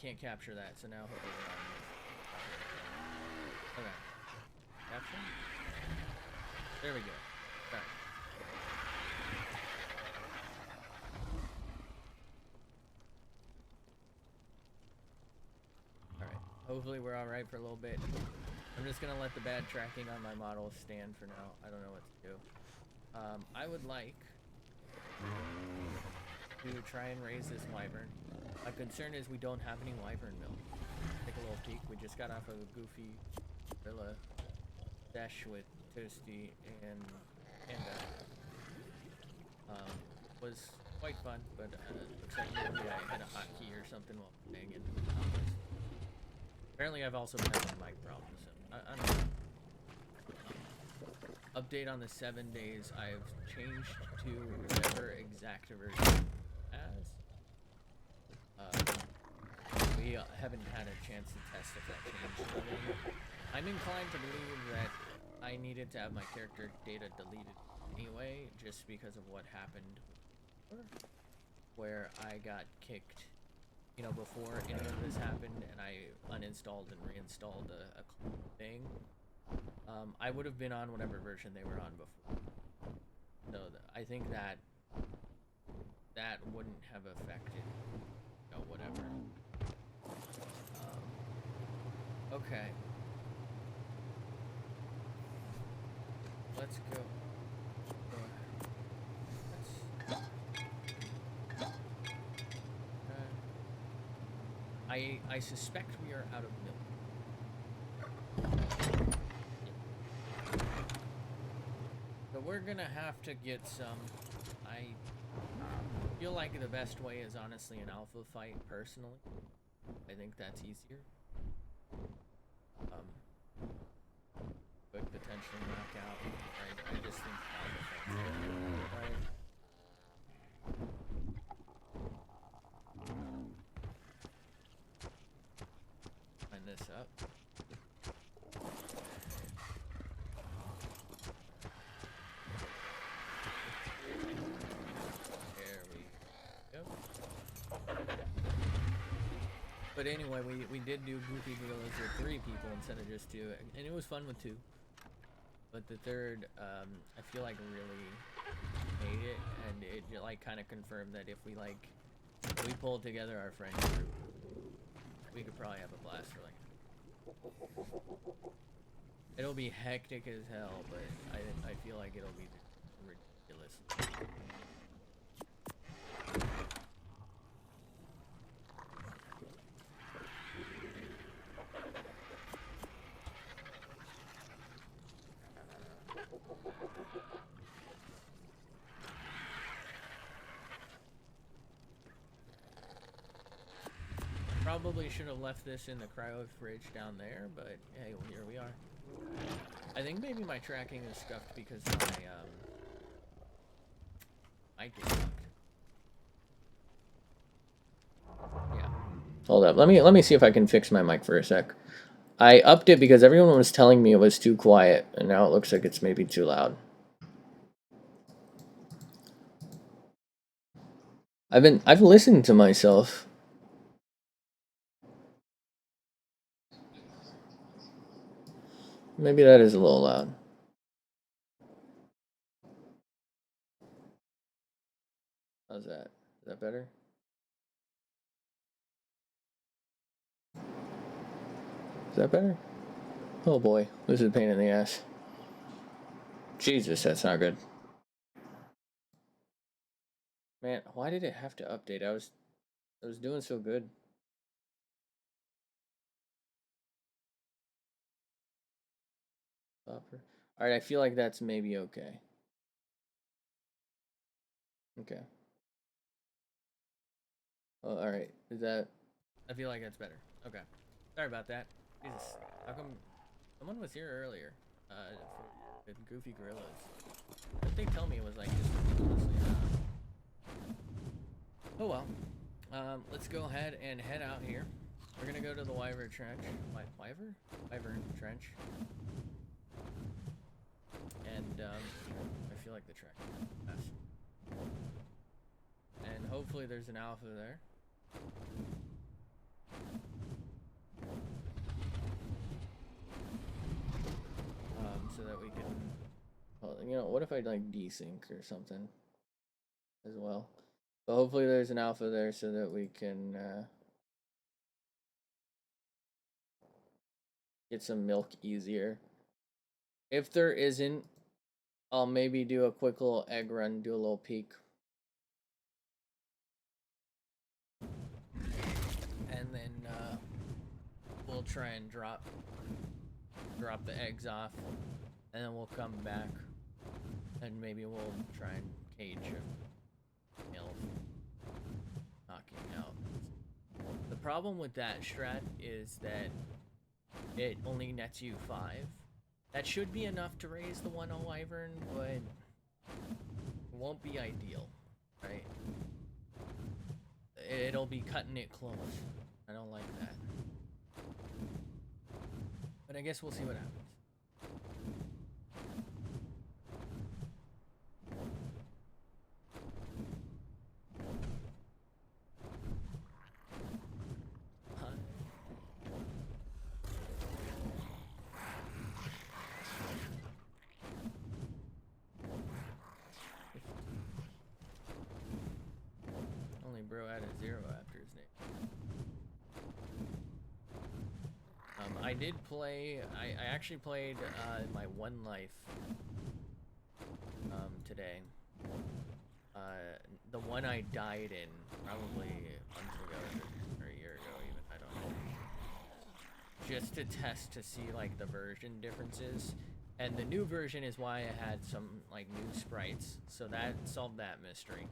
can't capture that, so now hopefully we're on. Okay. Capture? There we go. Alright. Alright. Hopefully we're alright for a little bit. I'm just gonna let the bad tracking on my model stand for now. I don't know what to do. I would like to try and raise this wyvern. My concern is we don't have any wyvern milk. Take a little peek. We just got off of a goofy gorilla dash with Toasty and Panda. Was quite fun, but looks like maybe I had a hotkey or something while playing it. Apparently I've also been having mic problems, so I don't know. Update on the 7 days, I've changed to whatever exact version as. We haven't had a chance to test if that changed. I'm inclined to believe that I needed to have my character data deleted anyway, just because of what happened where I got kicked, you know, before any of this happened, and I uninstalled and reinstalled a thing. I would have been on whatever version they were on before. So I think that wouldn't have affected, you know, whatever. Okay. Let's go. I suspect we are out of milk. So we're gonna have to get some. I feel like the best way is honestly an alpha fight, personally. I think that's easier. Could potentially knock out. I just think alpha fight's right? Line this up. There we go. But anyway, we did do goofy gorillas with 3 people instead of just 2, and it was fun with 2. But the third, I feel like really made it, and it like kind of confirmed that if we pulled together our friend group, we could probably have a blast for like. It'll be hectic as hell, but I feel like it'll be ridiculous. Probably should have left this in the cryo fridge down there, but hey, well, here we are. I think maybe my tracking is scuffed because my mic is fucked. Yeah. Hold up. Let me see if I can fix my mic for a sec. I upped it because everyone was telling me it was too quiet, and now it looks like it's maybe too loud. I've listened to myself. Maybe that is a little loud. How's that? Is that better? Is that better? Oh boy, this is a pain in the ass. Jesus, that's not good. Man, why did it have to update? I was doing so good. Alright, I feel like that's maybe okay. Okay. Oh, alright. Is that... I feel like that's better. Okay. Sorry about that. Jesus. How come... Someone was here earlier. With goofy gorillas. What did they tell me it was like just ridiculously Oh well. Let's go ahead and head out here. We're gonna go to the Wyvern Trench. Wyvern Trench. And, I feel like the track is fast. And hopefully there's an alpha there. So that we can, well, you know, what if I like desync or something as well? But hopefully there's an alpha there so that we can get some milk easier. If there isn't, I'll maybe do a quick little egg run, do a little peek. And then we'll try and drop the eggs off, and then we'll come back, and maybe we'll try and cage a male knocking out. The problem with that strat is that it only nets you 5. That should be enough to raise the 1-0 Wyvern, but it won't be ideal, right? It'll be cutting it close. I don't like that. But I guess we'll see what happens. Only bro added 0 after his name. I did play, I actually played my 1 life today. The one I died in probably months ago or a year ago even, I don't know. Just to test to see like the version differences. And the new version is why I had some like new sprites, so that solved that mystery.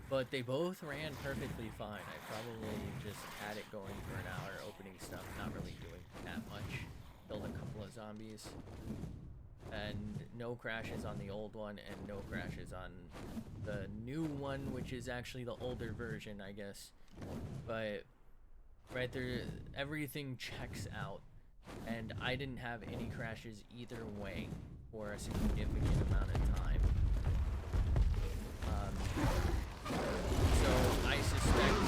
But they both ran perfectly fine. I probably just had it going for an hour, opening stuff, not really doing that much. Killed a couple of zombies. And no crashes on the old one, and no crashes on the new one, which is actually the older version, I guess. But right there, everything checks out. And I didn't have any crashes either way for a significant amount of time. So I suspect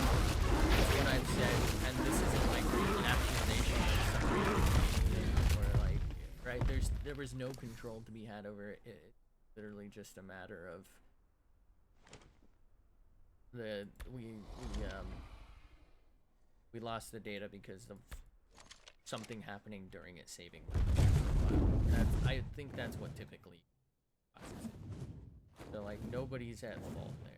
that's what I've said, and this isn't like an accusation of something or like, right? There was no control to be had over it. It's literally just a matter of we lost the data because of something happening during it saving my profile. I think that's what typically causes it. So like nobody's at fault there.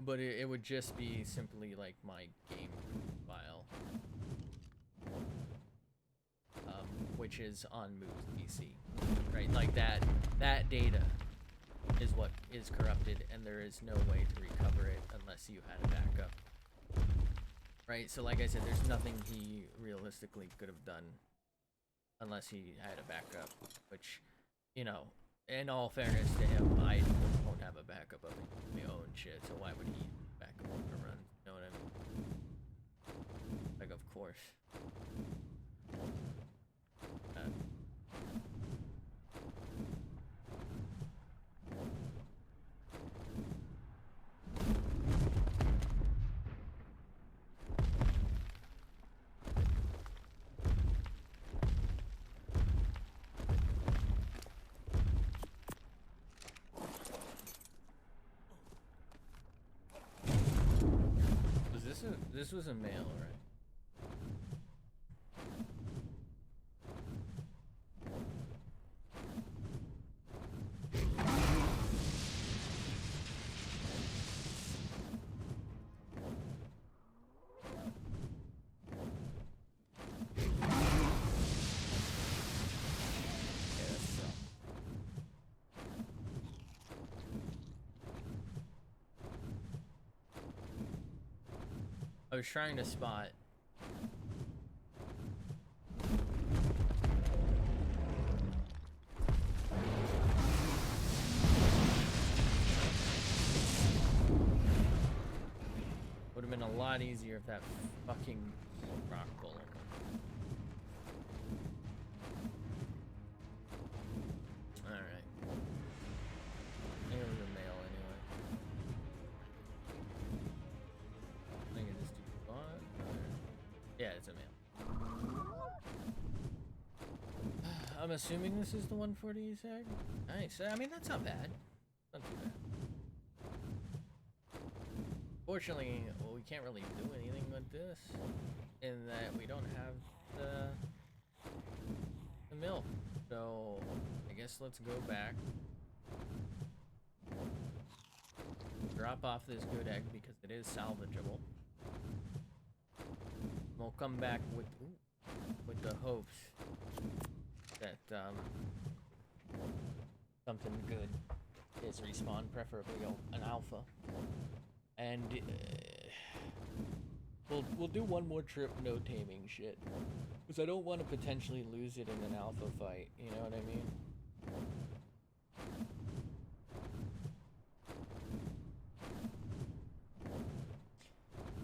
But it would just be simply like my game file, which is on Moo's PC, right? Like that data is what is corrupted, and there is no way to recover it unless you had a backup, right? So like I said, there's nothing he realistically could have done unless he had a backup, which, you know, in all fairness to him, I won't have a backup of my own shit, so why would he back up a run? You know what I mean? Like, of course. This was a male, right? I was trying to spot. Would have been a lot easier if that fucking rock bullet. Alright. I think it was a male. I'm assuming this is the 140 you said? Nice. I mean, that's not bad. Not too bad. Fortunately, well, we can't really do anything with this in that we don't have the mill. So, I guess let's go back. Drop off this good egg because it is salvageable. We'll come back with the hopes that something good is respawned, preferably an alpha, and we'll do one more trip no taming shit, because I don't want to potentially lose it in an alpha fight. You know what I mean?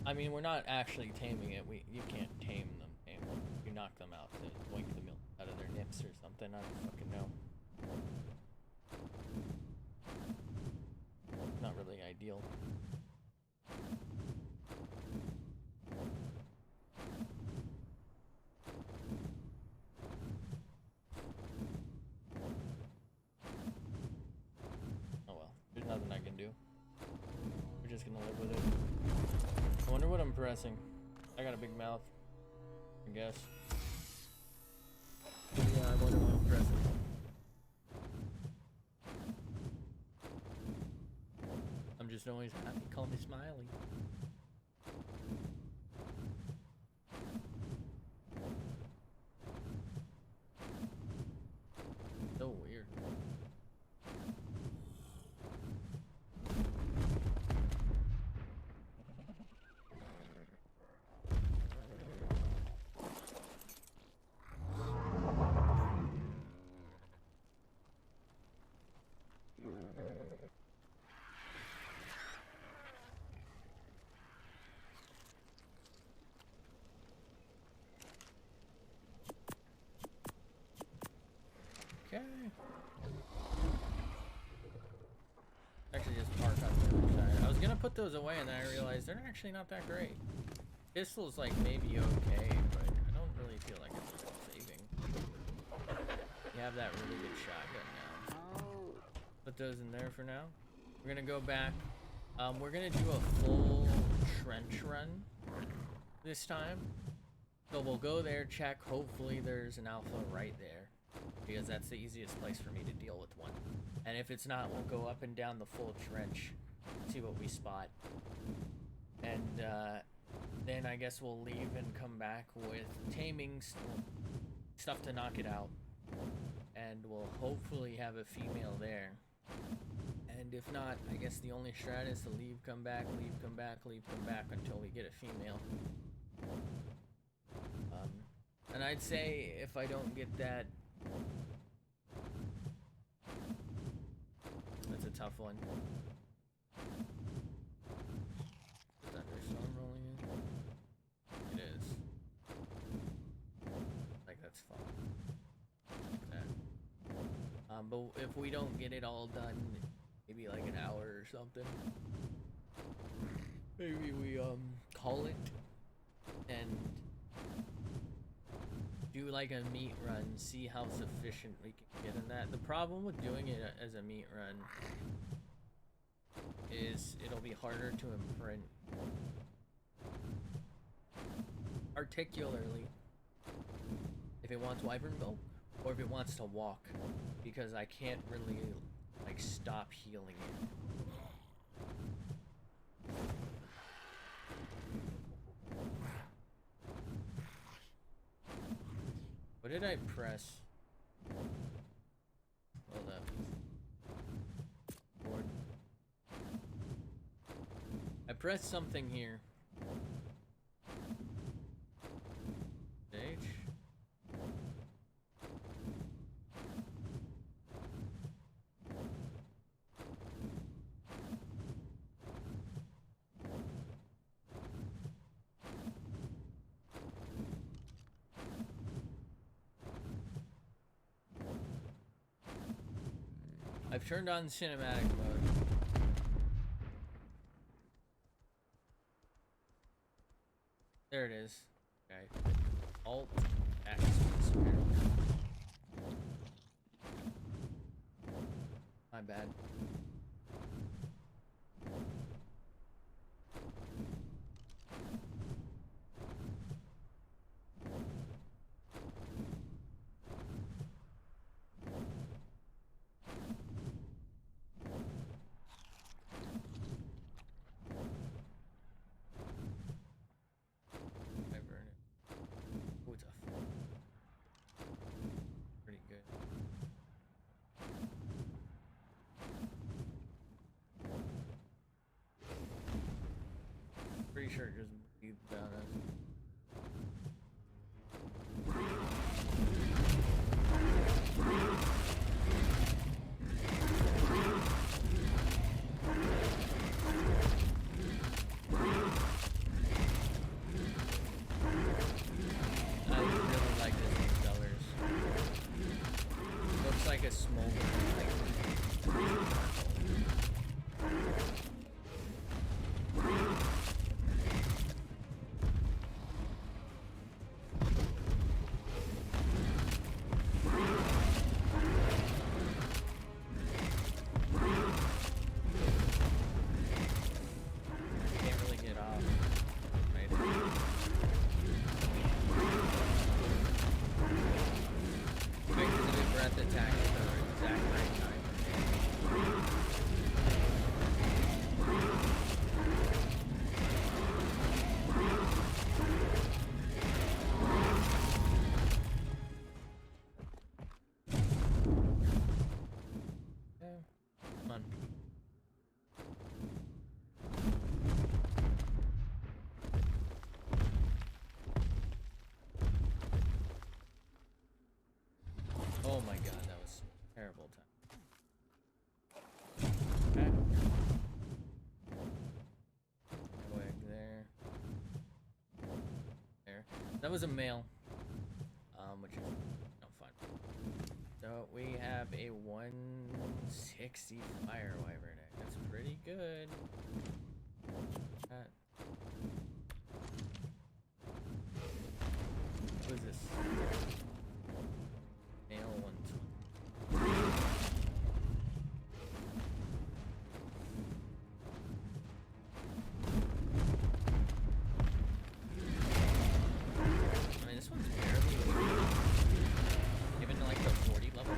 I mean, we're not actually taming it. You can't tame them. You knock them out to boink the milk out of their nips or something. I don't fucking know. Not really ideal. Oh well, there's nothing I can do. We're just gonna live with it. I wonder what I'm pressing. I got a big mouth, I guess. Yeah, I wonder what I'm pressing. I'm just always happy. Call me Smiley. So weird. Okay. Actually, just park on the other side. I was gonna put those away, and then I realized they're actually not that great. Pistol's like maybe okay, but I don't really feel like it's worth saving. You have that really good shotgun now. Put those in there for now. We're gonna go back. We're gonna do a full trench run this time. So we'll go there, check. Hopefully there's an alpha right there, because that's the easiest place for me to deal with one. And if it's not, we'll go up and down the full trench, see what we spot. And then I guess we'll leave and come back with taming stuff to knock it out. And we'll hopefully have a female there. And if not, I guess the only strat is to leave, come back, leave, come back, leave, come back until we get a female. And I'd say if I don't get that, that's a tough one. The thunderstorm rolling in? It is. Like, that's fun. Like that. But if we don't get it all done, maybe like an hour or something, maybe we call it and do like a meat run, see how sufficient we can get in that. The problem with doing it as a meat run is it'll be harder to imprint particularly if it wants wyvern milk or if it wants to walk, because I can't really like stop healing it. What did I press? Hold up. Board. I pressed something here. Stage. I've turned on cinematic mode. There it is. Okay. Alt X. My bad. I burn it. Oh, it's a pretty good. Pretty sure it just breathed down us. I really like this new colors. Looks like a smoldering, like can't really get off. Right? Quick as a big breath attack for exact night time. Yeah. Fun. Oh my god, that was a terrible time. Okay. No egg there. There. That was a male. Which is no fun. So we have a 160 fire wyvern egg. That's pretty good. What is this? Male 120. I mean, this one's barely given to like the 40 level.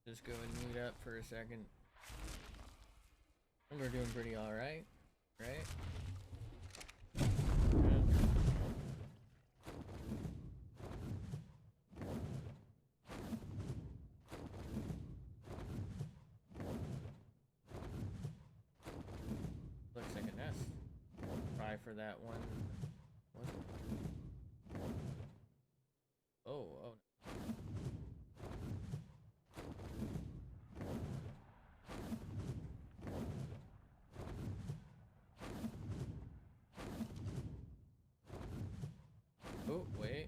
Just go and mute up for a second. And we're doing pretty alright, right? Yeah. Looks like a nest. Try for that one. What? Oh, oh. Oh, wait.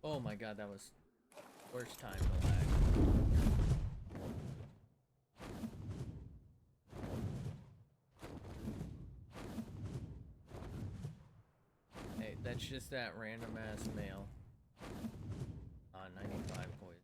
Oh my god, that was worst time to lag. Hey, That's just that random ass male. 95 points.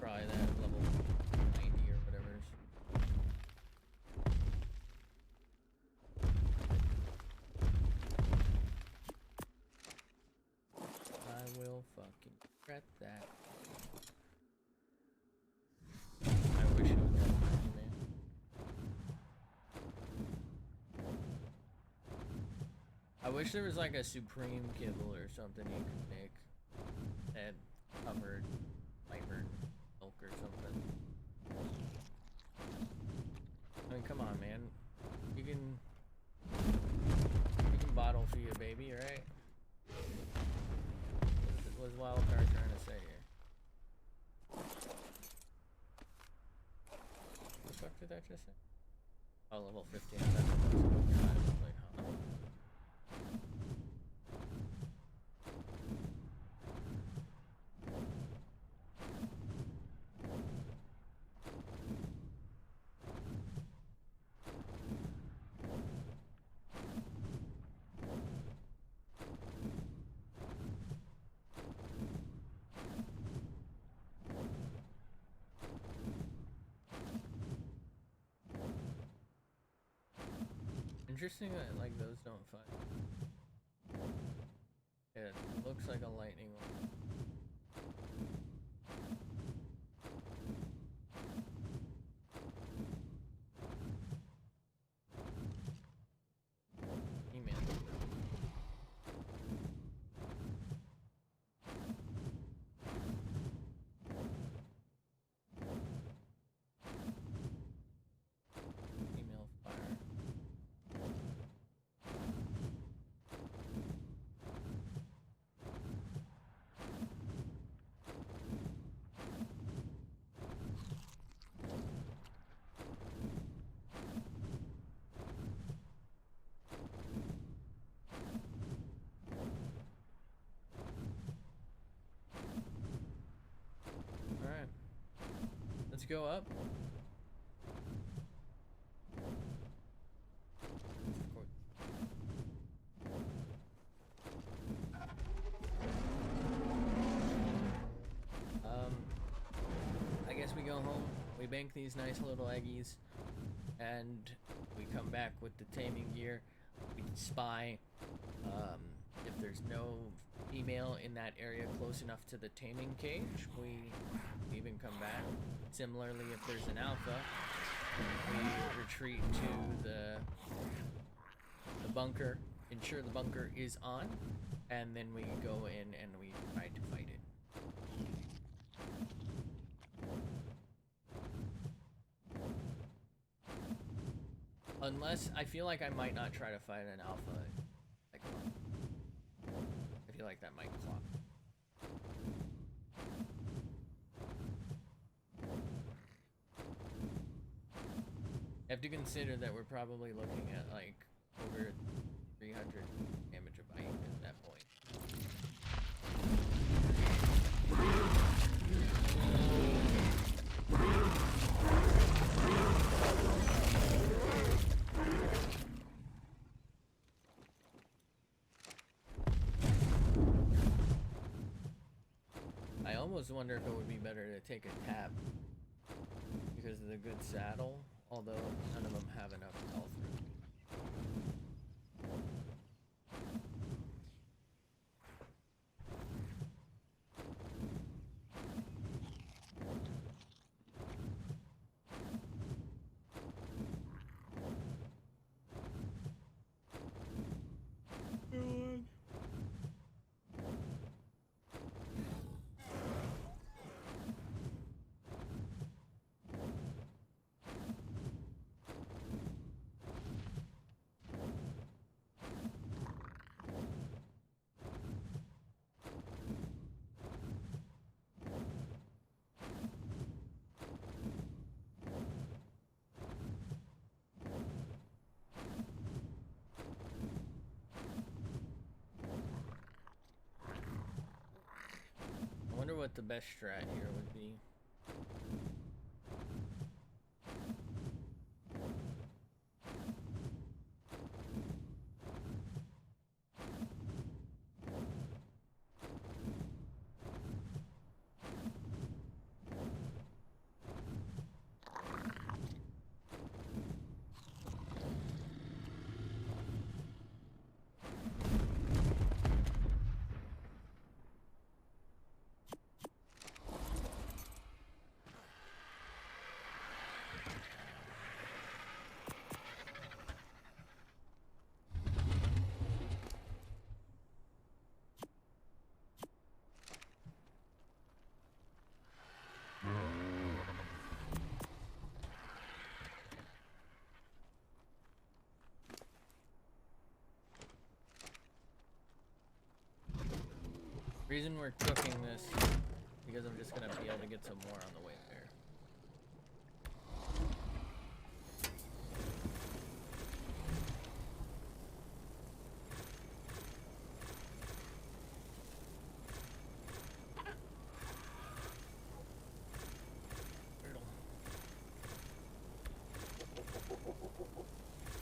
Probably that level 90 or whatever. I will fucking regret that. I wish it was level 90, man. I wish there was like a supreme kibble or something you could make that covered Wyvern milk or something. I mean, come on, man. You can bottle feed a baby, right? What was Wildcard trying to say here? What the fuck did that just say? Oh, level 15. That's like, huh? Interesting that like those don't fight. Yeah, it looks like a lightning one. Email. Email fire. Alright. Let's go up. I guess we go home, we bank these nice little eggies, and we come back with the taming gear. We spy. If there's no female in that area close enough to the taming cage, we even come back. Similarly, if there's an alpha, we retreat to the bunker, ensure the bunker is on, and then we go in and we try to fight it. Unless, I feel like I might not try to fight an alpha. I feel like that might clop. You have to consider that we're probably looking at like over 300 damage a bite at that point. I almost wonder if it would be better to take a tap because of the good saddle, although none of them have enough health. the best strat here would be. Reason we're cooking this because I'm just gonna be able to get some more on the way there.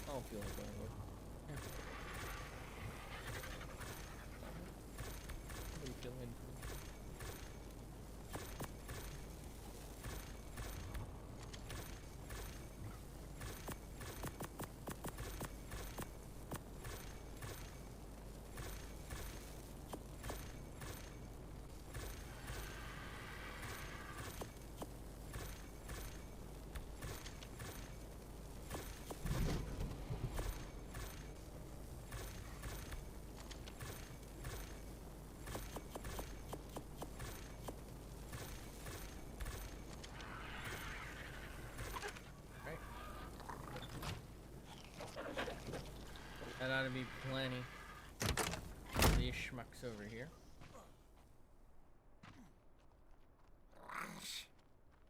I don't feel like going over. That ought to be plenty for these schmucks over here.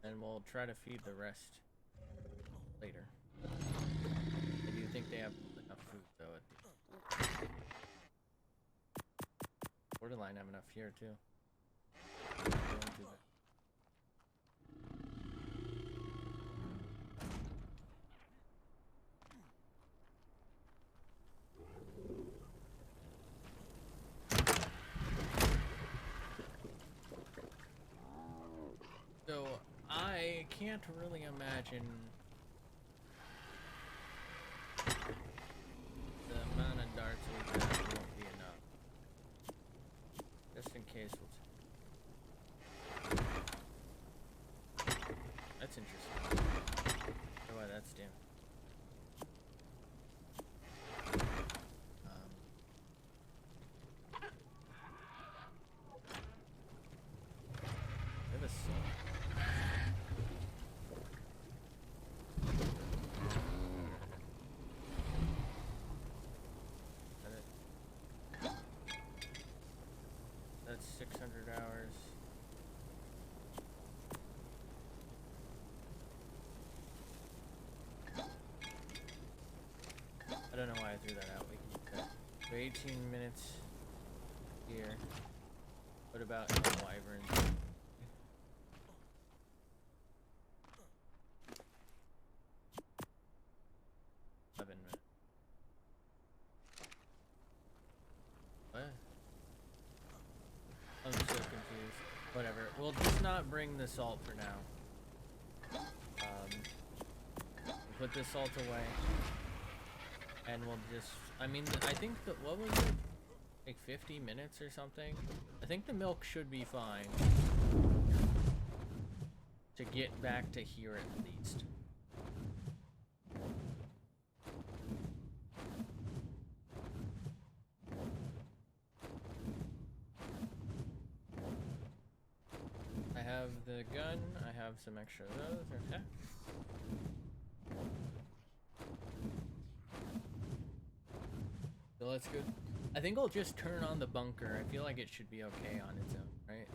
And we'll try to feed the rest later. I do think they have enough food though at the borderline have enough here too. Not doing too bad. So, I can't really imagine the amount of darts we have won't be enough. Just in case we'll... That's interesting. Oh, wow, that's damn. They have a soul. That's 600 hours. I don't know why I threw that out. We can do that. So 18 minutes here. What about wyverns? I'm so confused. Whatever. We'll just not bring the salt for now. Put the salt away. And we'll just... I mean, I think that... What was it? Like 50 minutes or something? I think the milk should be fine. To get back to here at least. I have the gun, I have some extra of those, okay. So that's good. I think I'll just turn on the bunker. I feel like it should be okay on its own, right?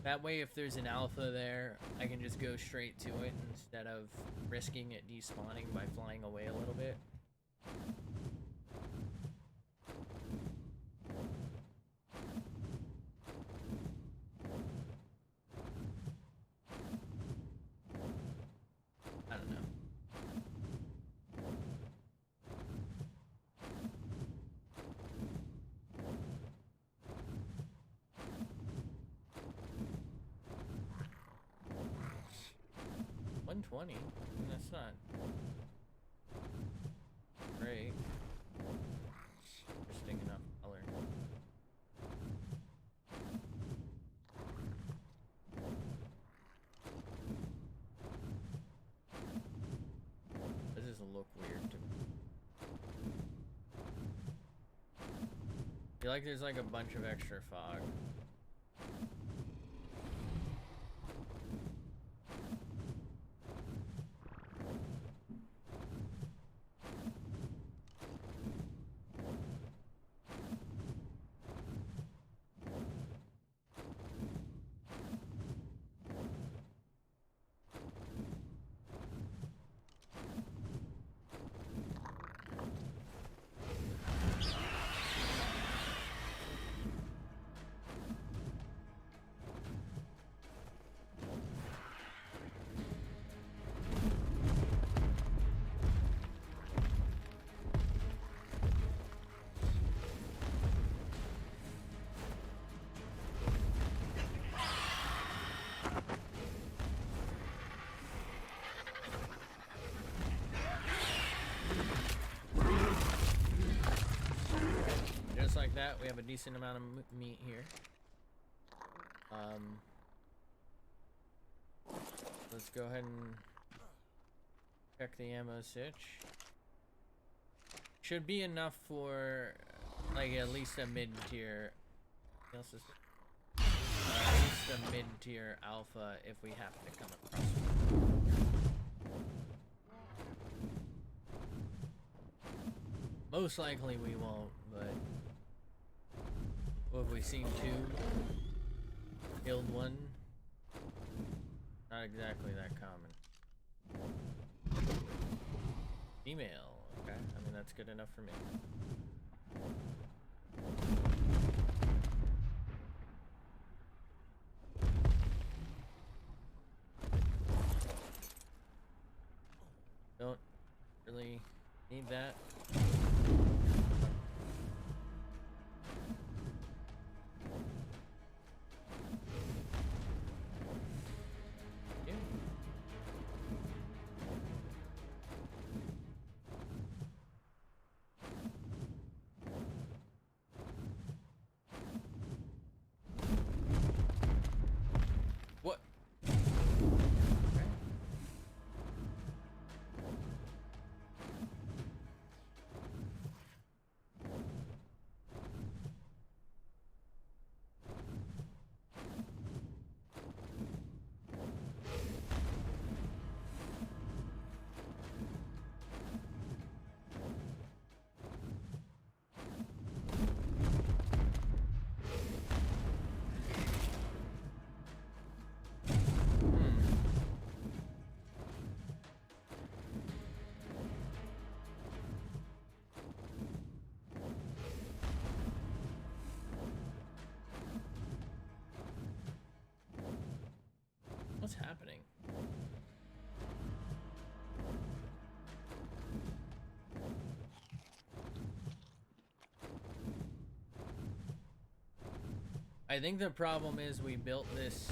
That way if there's an alpha there, I can just go straight to it instead of risking it despawning by flying away a little bit. 20. And that's not great. Interesting enough color. This doesn't look weird to me. I feel like there's like a bunch of extra fog. Just like that, we have a decent amount of meat here. Let's go ahead and check the ammo sitch. Should be enough for like at least a mid-tier. At least a mid-tier alpha if we happen to come across one. Most likely we won't, but what have we seen? 2? Killed 1? Not exactly that common. Female, okay. I mean, that's good enough for me. Don't really need that. What? Okay. What's happening? I think the problem is we built this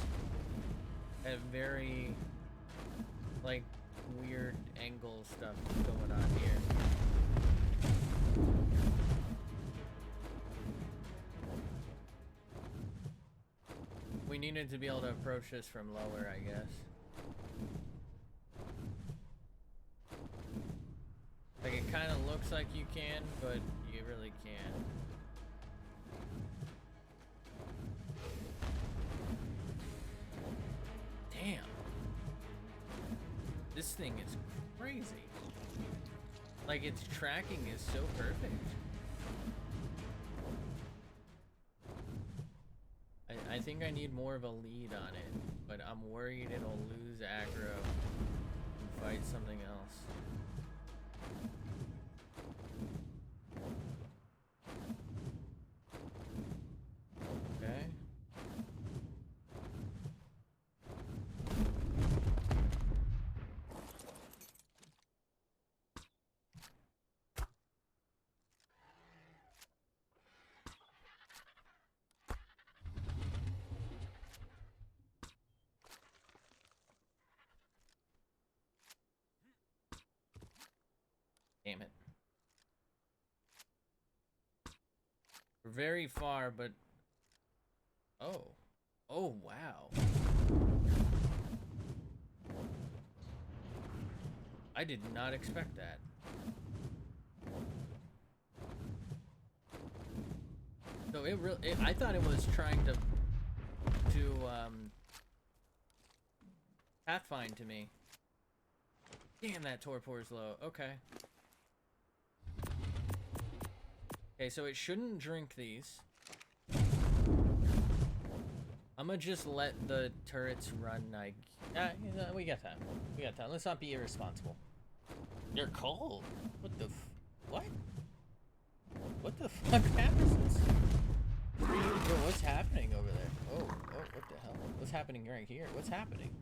at very like weird angle stuff going on here. We needed to be able to approach this from lower, I guess. Like, it kind of looks like you can, but you really can't. Damn. This thing is crazy. Like, its tracking is so perfect. I think I need more of a lead on it, but I'm worried it'll lose aggro and fight something else. Okay. We're very far, but... Oh. Oh, wow. I did not expect that. So I thought it was trying to pathfind to me. Damn, that torpor's low. Okay. Okay, so it shouldn't drink these. I'm gonna just let the turrets run. We got time. We got time. Let's not be irresponsible. You're cold. What the what? What the fuck happens? Yo, what's happening over there? Oh, what the hell? What's happening right here? What's happening?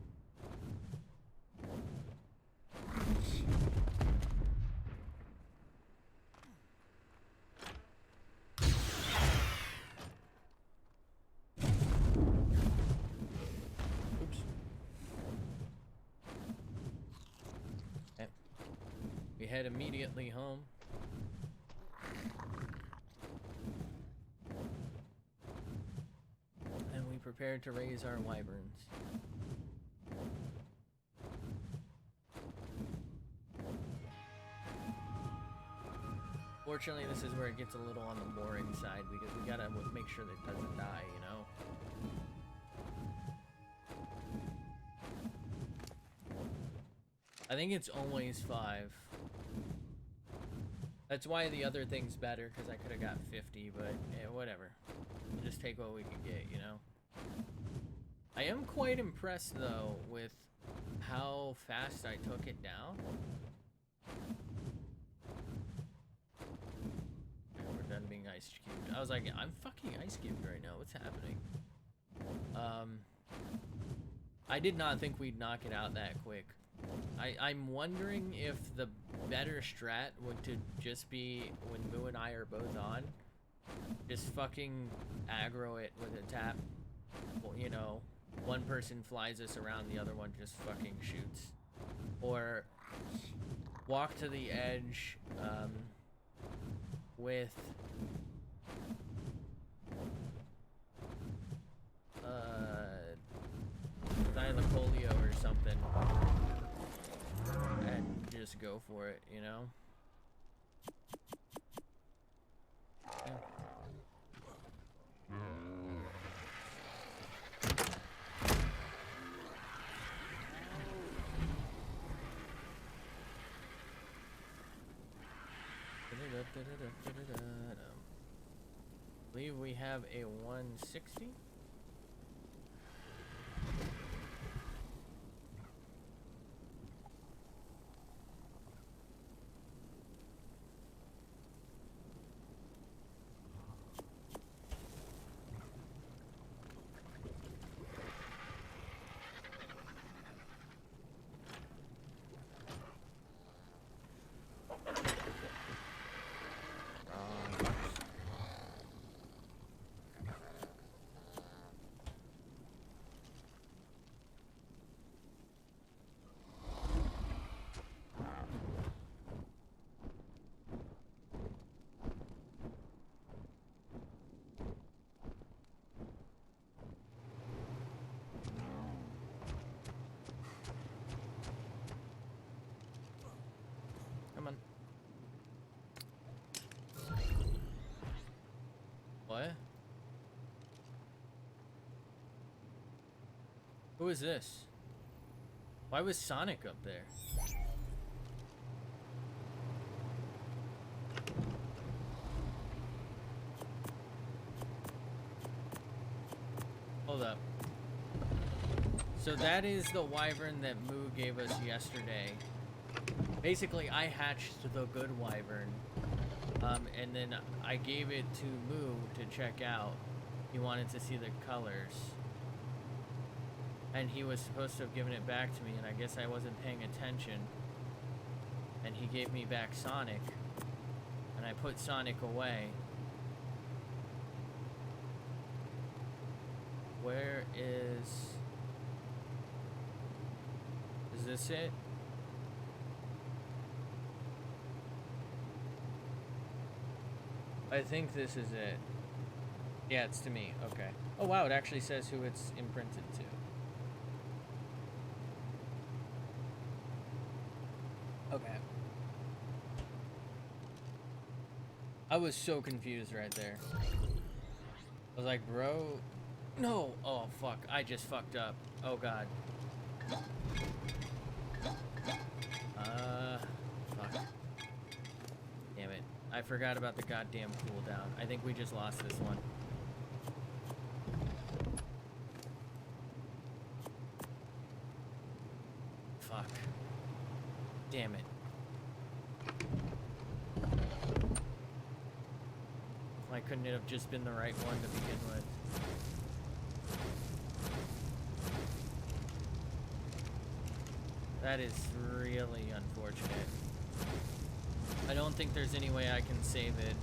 Oops. Okay. We head immediately home. And we prepare to raise our wyverns. Fortunately, this is where it gets a little on the boring side because we gotta make sure that it doesn't die, you know? I think it's always 5. That's why the other thing's better, because I could have got 50, but whatever. We'll just take what we can get, you know? I am quite impressed, though, with how fast I took it down. We're done being ice cubed. I was like, I'm fucking ice cubed right now. What's happening? I did not think we'd knock it out that quick. I'm wondering if the better strat would to just be when Moo and I are both on, just fucking aggro it with a tap. Well, you know, one person flies us around, the other one just fucking shoots. Or walk to the edge with Thylacolio or something and just go for it, you know? Yeah. I believe we have a 160. Come on. What? Who is this? Why was Sonic up there? Hold up. So that is the wyvern that Moo gave us yesterday. Basically, I hatched the good wyvern, and then I gave it to Moo to check out. He wanted to see the colors. And he was supposed to have given it back to me, and I guess I wasn't paying attention. And he gave me back Sonic. And I put Sonic away. Where is... Is this it? I think this is it. Yeah, it's to me. Okay. Oh wow, it actually says who it's imprinted to. Okay. I was so confused right there. I was like, bro, no. Oh fuck, I just fucked up. Oh god. Fuck. Damn it. I forgot about the goddamn cooldown. I think we just lost this one. Fuck. Damn it. Why couldn't it have just been the right one to begin with? That is really unfortunate. I don't think there's any way I can save it.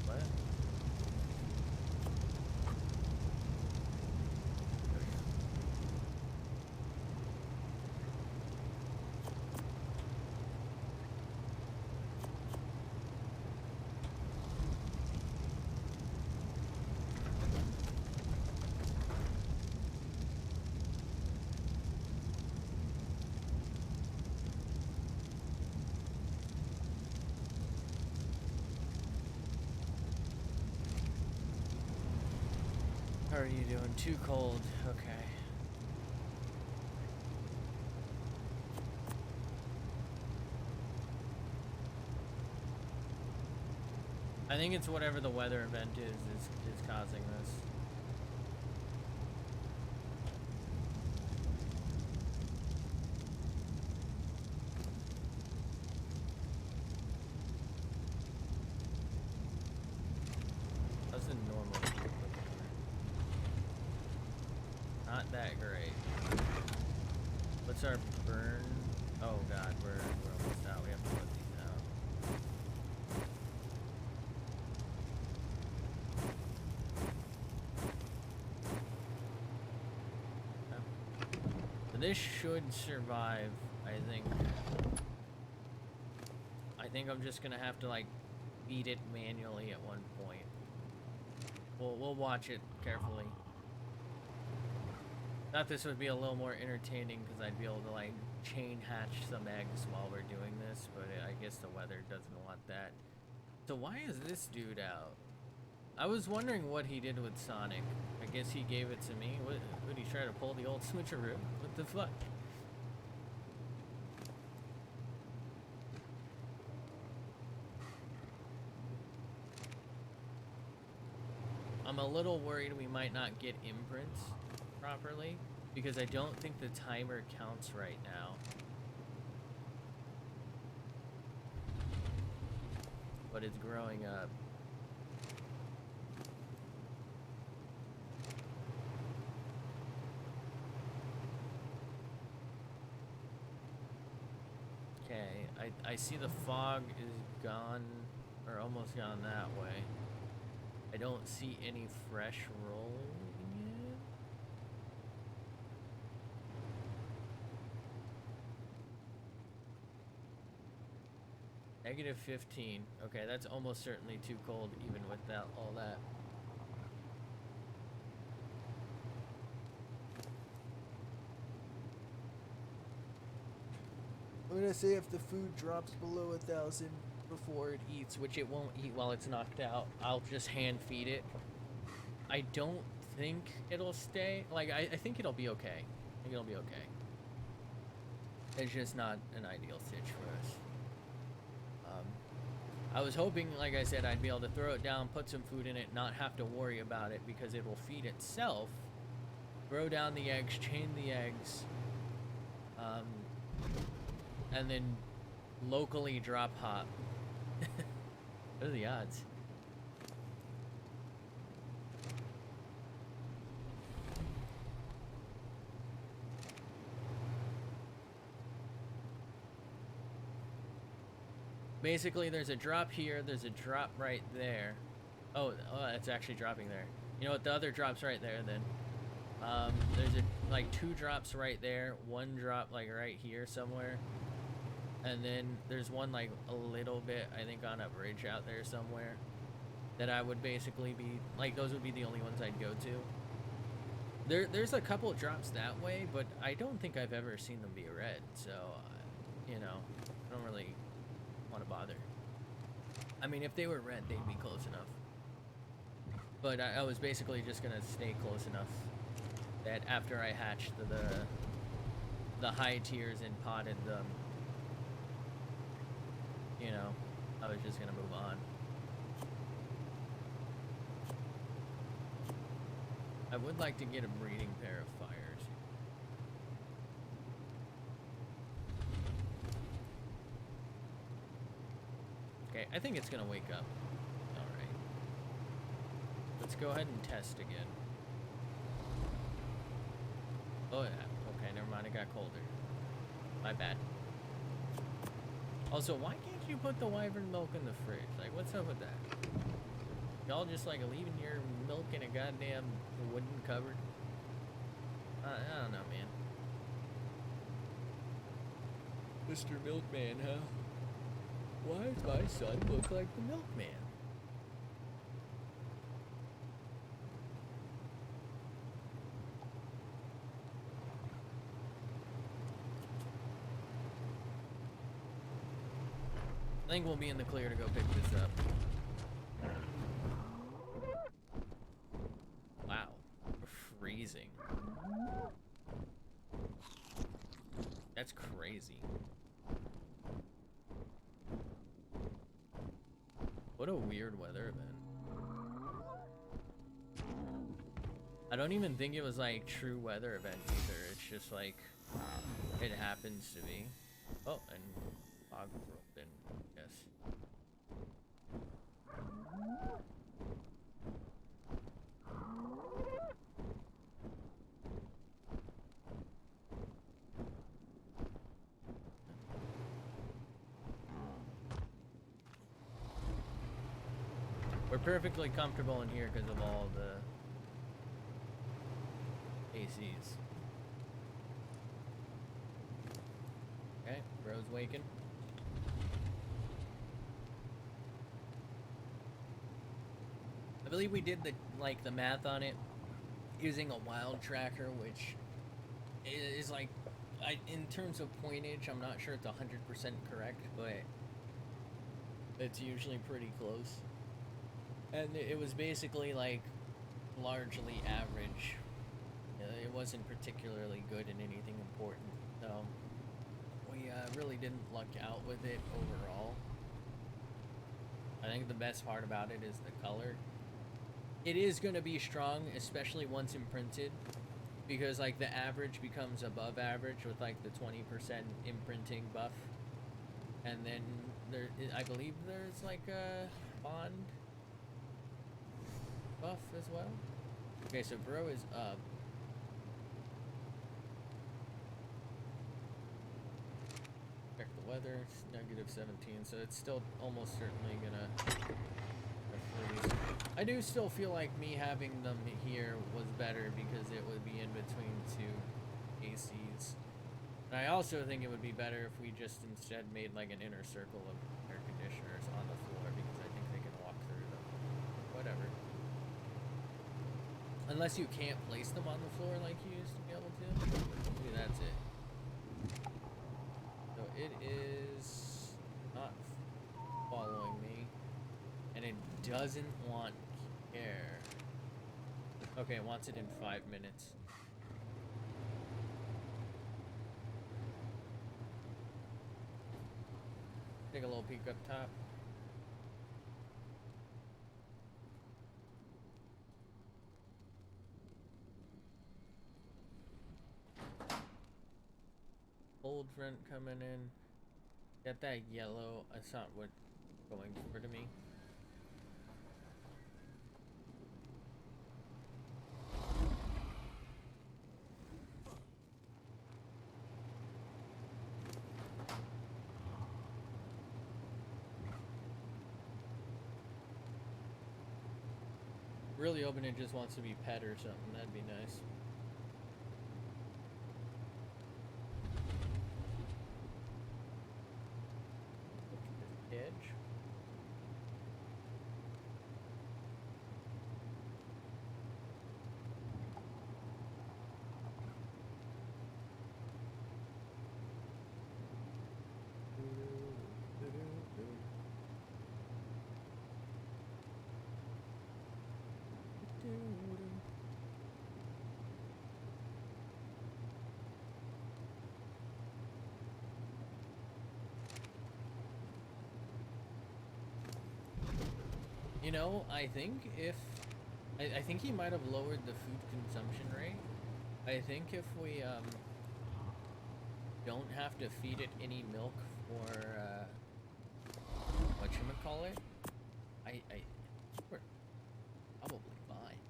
What? How are you doing? Too cold. Okay. I think it's whatever the weather event is causing this. That's a normal. Not that great. What's our burn? Oh god, we're almost out. We have to put these out. Okay. So this should survive, I think. I think I'm just gonna have to like beat it manually at one point. We'll watch it carefully. Thought this would be a little more entertaining because I'd be able to like chain hatch some eggs while we're doing this, but I guess the weather doesn't want that. So why is this dude out? I was wondering what he did with Sonic. I guess he gave it to me. What would he try to pull the old switcheroo? What the fuck? I'm a little worried we might not get imprints properly because I don't think the timer counts right now. But it's growing up. Okay, I see the fog is gone, or almost gone that way. I don't see any fresh rolling yet. -15. Okay, that's almost certainly too cold even without all that. I'm gonna say if the food drops below 1,000 before it eats, which it won't eat while it's knocked out, I'll just hand feed it. I don't think it'll stay. Like, I think it'll be okay. I think it'll be okay. It's just not an ideal stitch for us. I was hoping, like I said, I'd be able to throw it down, put some food in it, not have to worry about it because it will feed itself, throw down the eggs, chain the eggs, and then locally drop hop. What are the odds? Basically, there's a drop here, there's a drop right there. Oh, it's actually dropping there. You know what, the other drop's right there then. There's like 2 drops right there, 1 drop like right here somewhere. And then there's one like a little bit, I think, on a bridge out there somewhere that I would basically be like, those would be the only ones I'd go to. There's a couple drops that way, but I don't think I've ever seen them be red, so you know, I don't really want to bother. I mean, if they were red, they'd be close enough. But I was basically just gonna stay close enough that after I hatched the high tiers and potted them, you know, I was just gonna move on. I would like to get a breeding pair of fires. Okay, I think it's gonna wake up. Alright. Let's go ahead and test again. Oh yeah, okay, never mind, it got colder. My bad. Also, why can't you put the wyvern milk in the fridge? Like, what's up with that? Y'all just like leaving your milk in a goddamn wooden cupboard? I don't know, man. Mr. Milkman, huh? Why does my son look like the milkman? I think we'll be in the clear to go pick this up. Wow. Freezing. That's crazy. What a weird weather event. I don't even think it was like true weather event either. It's just like it happens to be. Oh, and fog rolled in, yes. We're perfectly comfortable in here because of all the ACs. Okay, bro's waking. I believe we did the math on it using a wild tracker, which is like, in terms of pointage, I'm not sure it's 100% correct, but it's usually pretty close. And it was basically like largely average. It wasn't particularly good in anything important, so we really didn't luck out with it overall. I think the best part about it is the color. It is going to be strong, especially once imprinted, because like the average becomes above average with like the 20% imprinting buff, and then there, I believe there's like a bond buff as well. Okay, so bro is up. Check the weather, it's -17, so it's still almost certainly gonna freeze. I do still feel like me having them here was better because it would be in between two ACs. And I also think it would be better if we just instead made like an inner circle of air conditioners on the floor, because I think they can walk through them. Whatever. Unless you can't place them on the floor like you used to be able to. Maybe that's it. So it is not following me. And it doesn't want care. Okay, it wants it in 5 minutes. Take a little peek up top. Cold front coming in. Got that yellow. That's not what going over to me. Really hoping it just wants to be pet or something. That'd be nice. You know, I think if... I think he might have lowered the food consumption rate. I think if we, don't have to feed it any milk for, whatchamacallit, we're probably fine.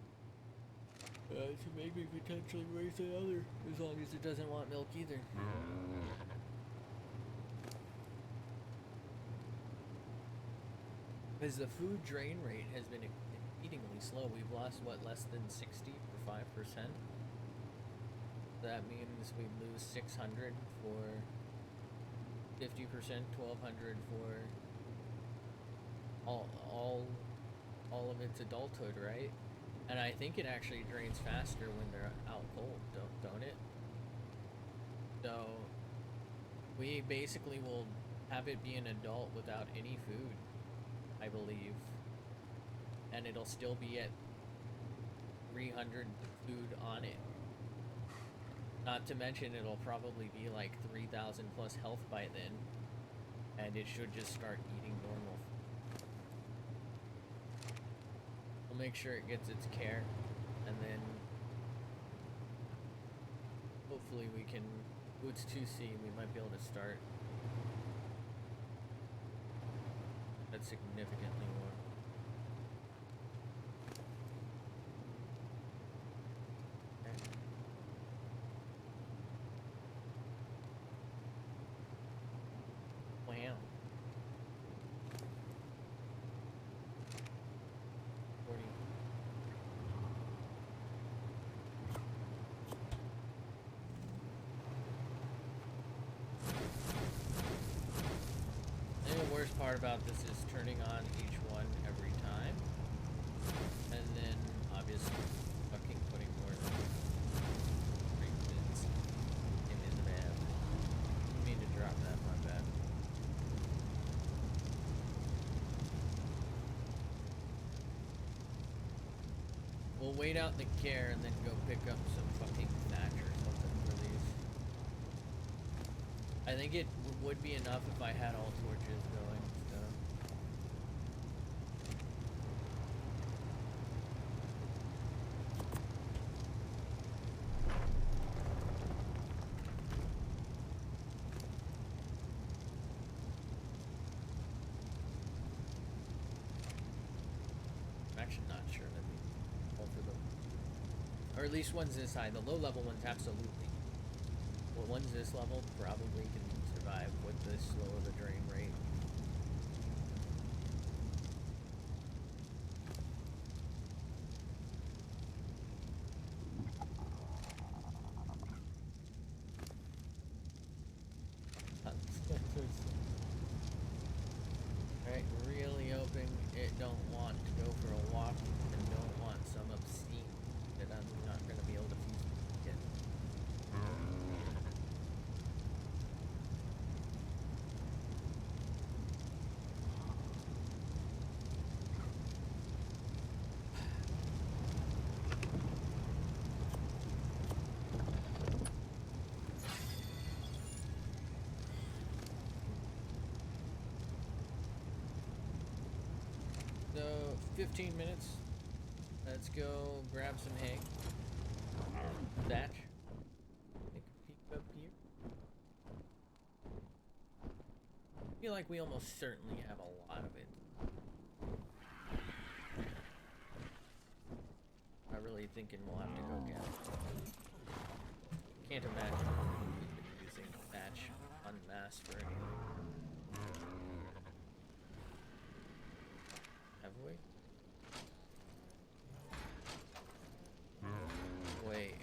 So maybe potentially raise the other, as long as it doesn't want milk either. Because the food drain rate has been exceedingly slow. We've lost, what, less than 60 for 5%? That means we lose 600 for 50%, 1,200 for all of its adulthood, right? And I think it actually drains faster when they're out cold, don't it? So we basically will have it be an adult without any food, I believe, and it'll still be at 300 food on it. Not to mention it'll probably be like 3,000 plus health by then, and it should just start eating normal. We'll make sure it gets its care, and then hopefully we can, it's 2C, we might be able to start at significantly more. Part about this is turning on each one every time, and then obviously fucking putting more bits in the bag. Didn't mean to drop that, my bad. We'll wait out the care and then go pick up some fucking thatch or something for these. I think it would be enough if I had all torches going. Or at least ones this high. The low level ones, absolutely. Well, ones this level probably can survive with this slow of a drain rate. Alright, really hoping it don't want to go for a walk and don't want some obscene that I'm not going to be able to feed it. So, 15 minutes. Let's go grab some hay. Thatch. Take a peek up here. I feel like we almost certainly have a lot of it. I'm really thinking we'll have to go get it. Can't imagine we've been using thatch en masse for anything. Have we? Wait.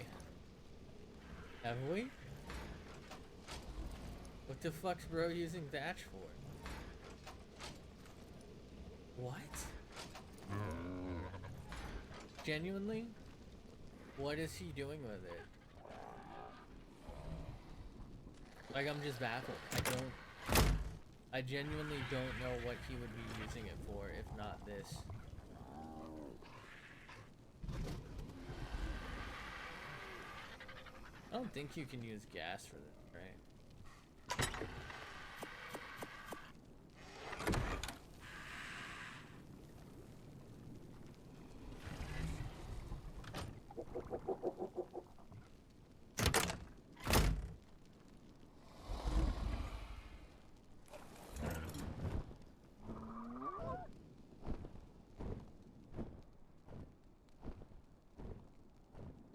Have we? What the fuck's bro using thatch for? What? Genuinely? What is he doing with it? Like, I'm just baffled. I genuinely don't know what he would be using it for if not this. I don't think you can use gas for this, right?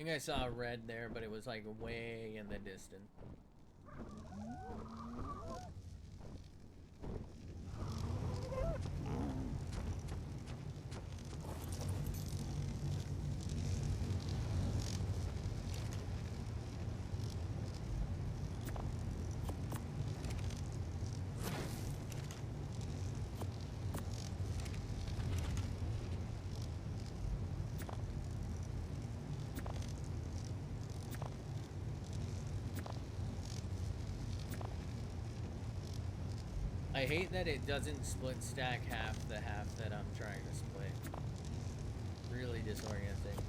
think I saw a red there, but it was like way in the distance. I hate that it doesn't split stack half the half that I'm trying to split. Really disorienting.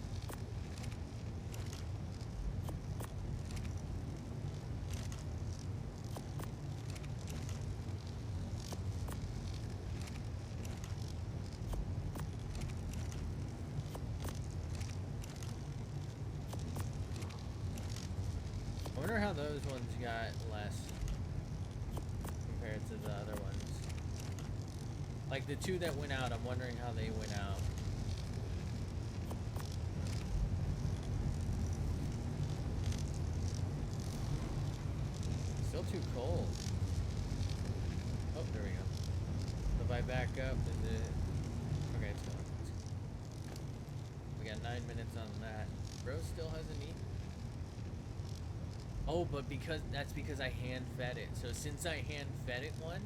I wonder how those ones got less compared to the other ones. Like the two that went out, I'm wondering how they went out. Still too cold. Oh, there we go. So if I back up, is it... Okay, it's going. We got 9 minutes on that. Bro still hasn't eaten. Oh, but that's because I hand fed it. So since I hand fed it one,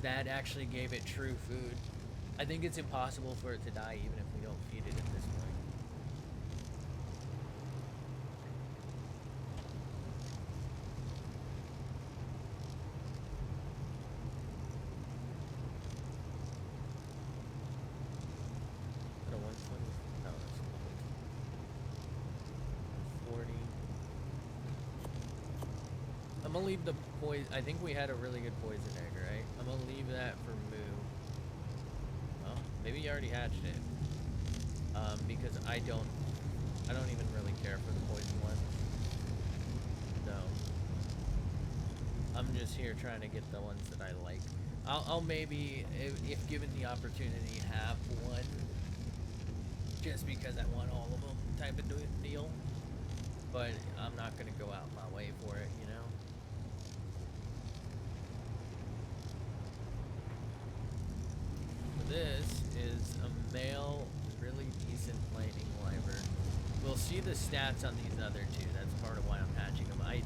that actually gave it true food. I think it's impossible for it to die even if we don't feed it at this point. At a 120? No, that's 40. I'm gonna leave the poison. I think we had a really good poison egg, right? I'm gonna leave that for Moo. Well, maybe you already hatched it. Because I don't even really care for the poison one. So I'm just here trying to get the ones that I like. I'll maybe, if given the opportunity, have one. Just because I want all of them type of deal. But I'm not gonna go out my way for it, you know? This is a male, really decent lightning wyvern. We'll see the stats on these other two. That's part of why I'm hatching them. I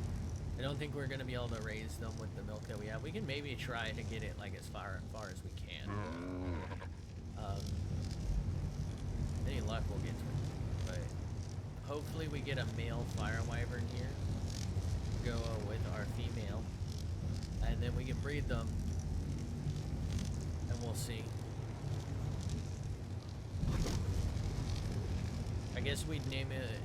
don't think we're gonna be able to raise them with the milk that we have. We can maybe try to get it like as far as we can. Any luck, we'll get to it. But hopefully we get a male fire wyvern here. Go with our female, and then we can breed them, and we'll see. I guess we'd name it...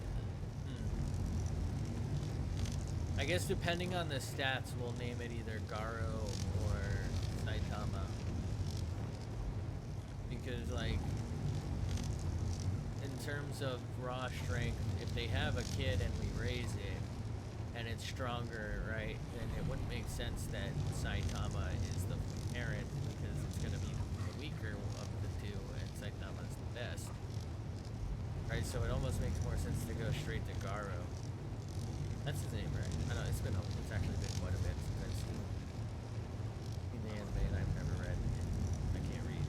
I guess depending on the stats, we'll name it either Garo or Saitama. Because, like, in terms of raw strength, if they have a kid and we raise it, and it's stronger, right, then it wouldn't make sense that Saitama is the parent, because it's going to be the weaker of the two, and Saitama is the best. Right, so it almost makes more sense to go straight to Garo. That's his name, right? I know, it's actually been quite a bit since I've seen the anime, and I've never read. I can't read.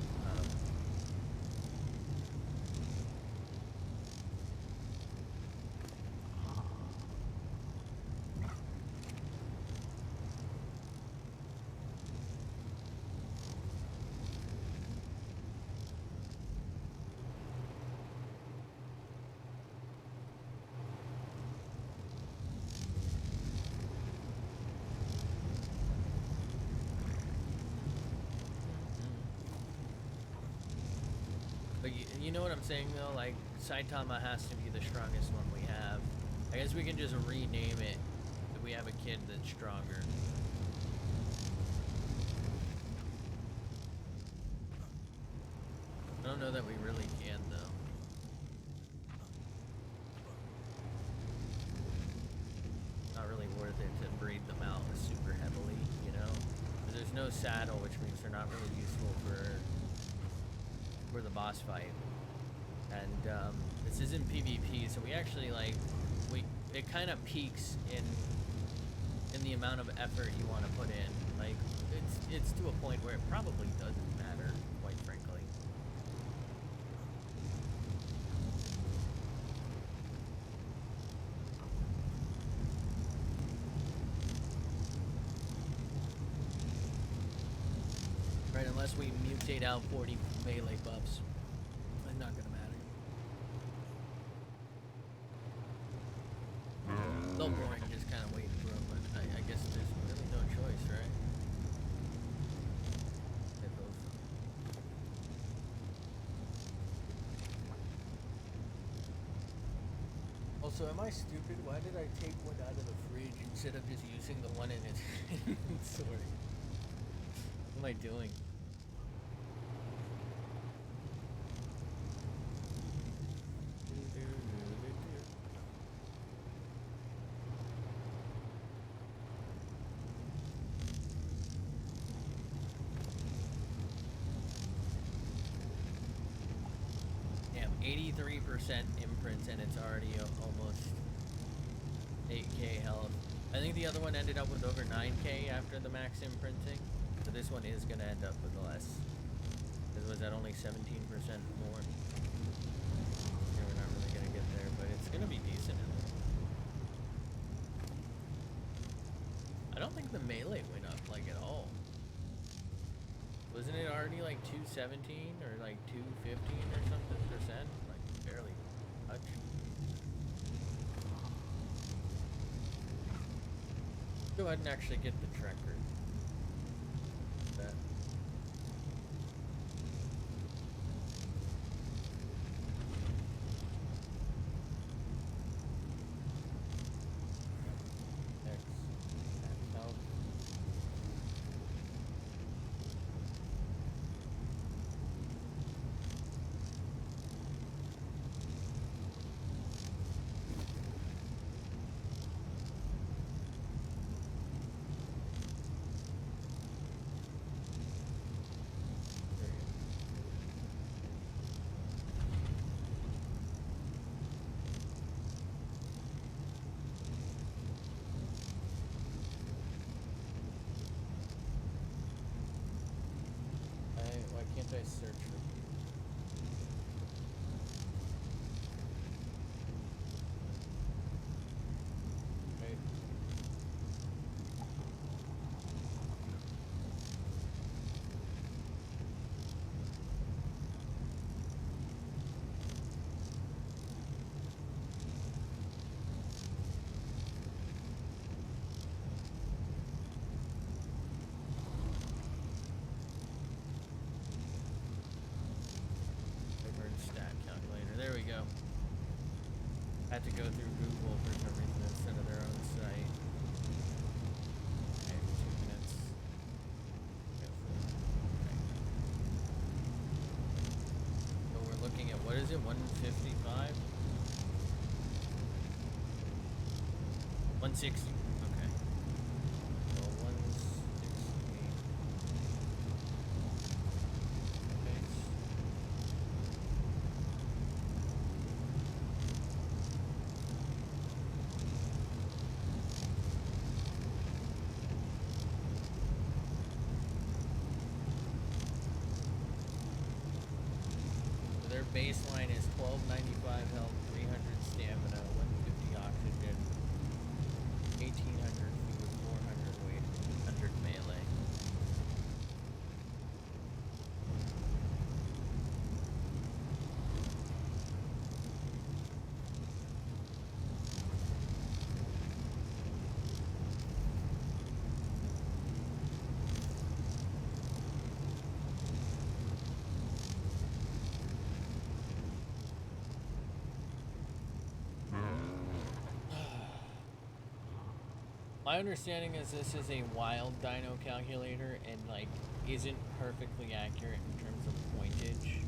But you know what I'm saying though? Like, Saitama has to be the strongest one we have. I guess we can just rename it if we have a kid that's stronger. I don't know that we really can though. Not really worth it to breed them out super heavily, you know? But there's no saddle, which means they're not really useful for the boss fight. and this isn't PvP, so we actually like it kind of peaks in the amount of effort you want to put in. Like it's to a point where it probably doesn't matter, quite frankly. Right, unless we mutate out 40 melee buffs, it's not gonna matter. A little boring just kind of waiting for them, but I guess there's really no choice, right? Also, am I stupid? Why did I take one out of the fridge instead of just using the one in its inventory? What am I doing? Damn, 83% imprints and it's already almost 8k health. I think the other one ended up with over 9k after the max imprinting. So this one is gonna end up with less. This was at only 17% more. Yeah, we're not really gonna get there, but it's gonna be decent. I don't think the melee went up like at all. Wasn't it already like 217 or like 215 or something percent? Like barely much. Go ahead and actually get the tracker. That. Why can't I search for right? There we go. Had to go through Google for some reason instead of their own site. Okay, 2 minutes. Okay. So we're looking at, what is it, 155? 160. Okay. So 160. Their baseline is 1295 health, 300 stamina, 150 oxygen, 1800 food, 400 weight, 100 melee. My understanding is this is a wild dino calculator and like isn't perfectly accurate in terms of pointage.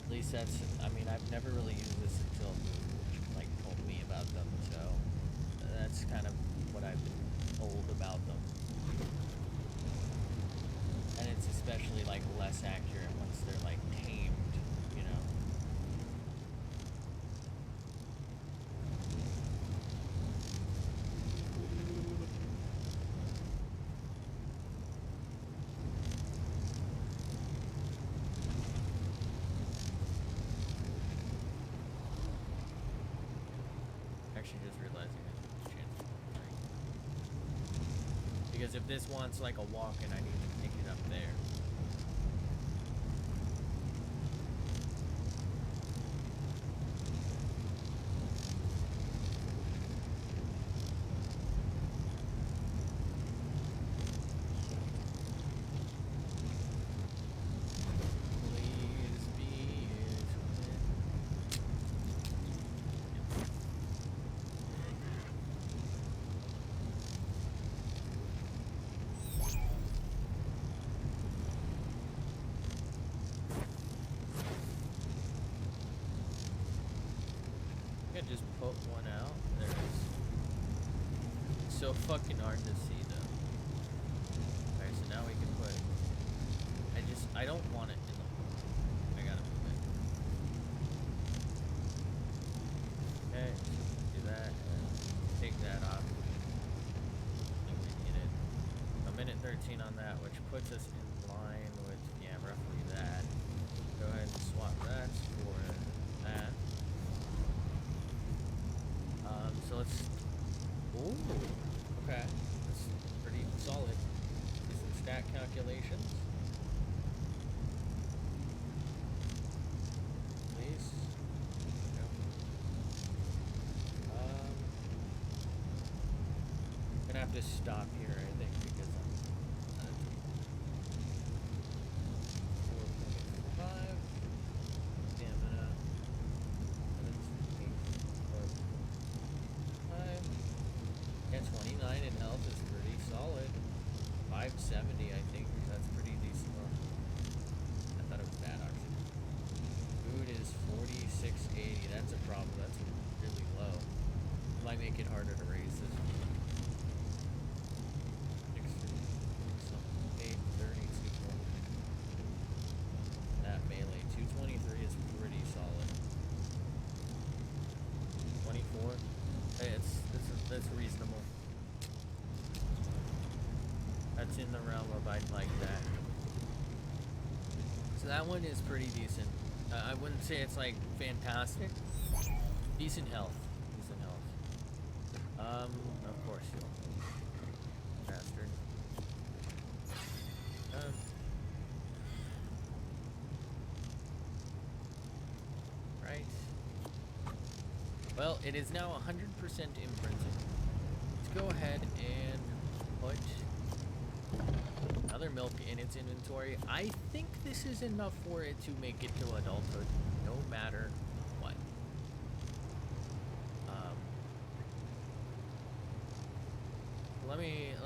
At least that's, I mean, I've never really used this until Moon like told me about them, so that's kind of what I've been told about them. And it's especially like less accurate once they're like tamed, you know. actually just realized it has a chance to break. Because if this wants like a walk and I need to take it up there. Just put one out. There's so fucking hard to see though. Alright, so now we can put. I don't want it in the. I gotta move it. Okay, do that and take that off. I think we needed a minute 13 on that, which puts us in line with roughly that. Go ahead and swap that for that. So let's. Ooh, okay. That's pretty solid. Do some stat calculations. Please. Go. Gonna have to stop here, I think, because I'm. 4.5. Stamina. Yeah, 29 in health is pretty solid. 570, I think. That's pretty decent. I thought it was bad, actually. Food is 4680. That's a problem. That's really low. Might make it harder to raise this. 832. That melee. 223 is pretty solid. 24. Hey, that's reasonable. That's in the realm of I'd like that. So that one is pretty decent. I wouldn't say it's like fantastic. Decent health. Decent health. Of course you'll. Bastard. Right. Well, it is now 100% imprinted. Let's go ahead and put another milk in its inventory. I think this is enough for it to make it to adulthood, no matter what. Let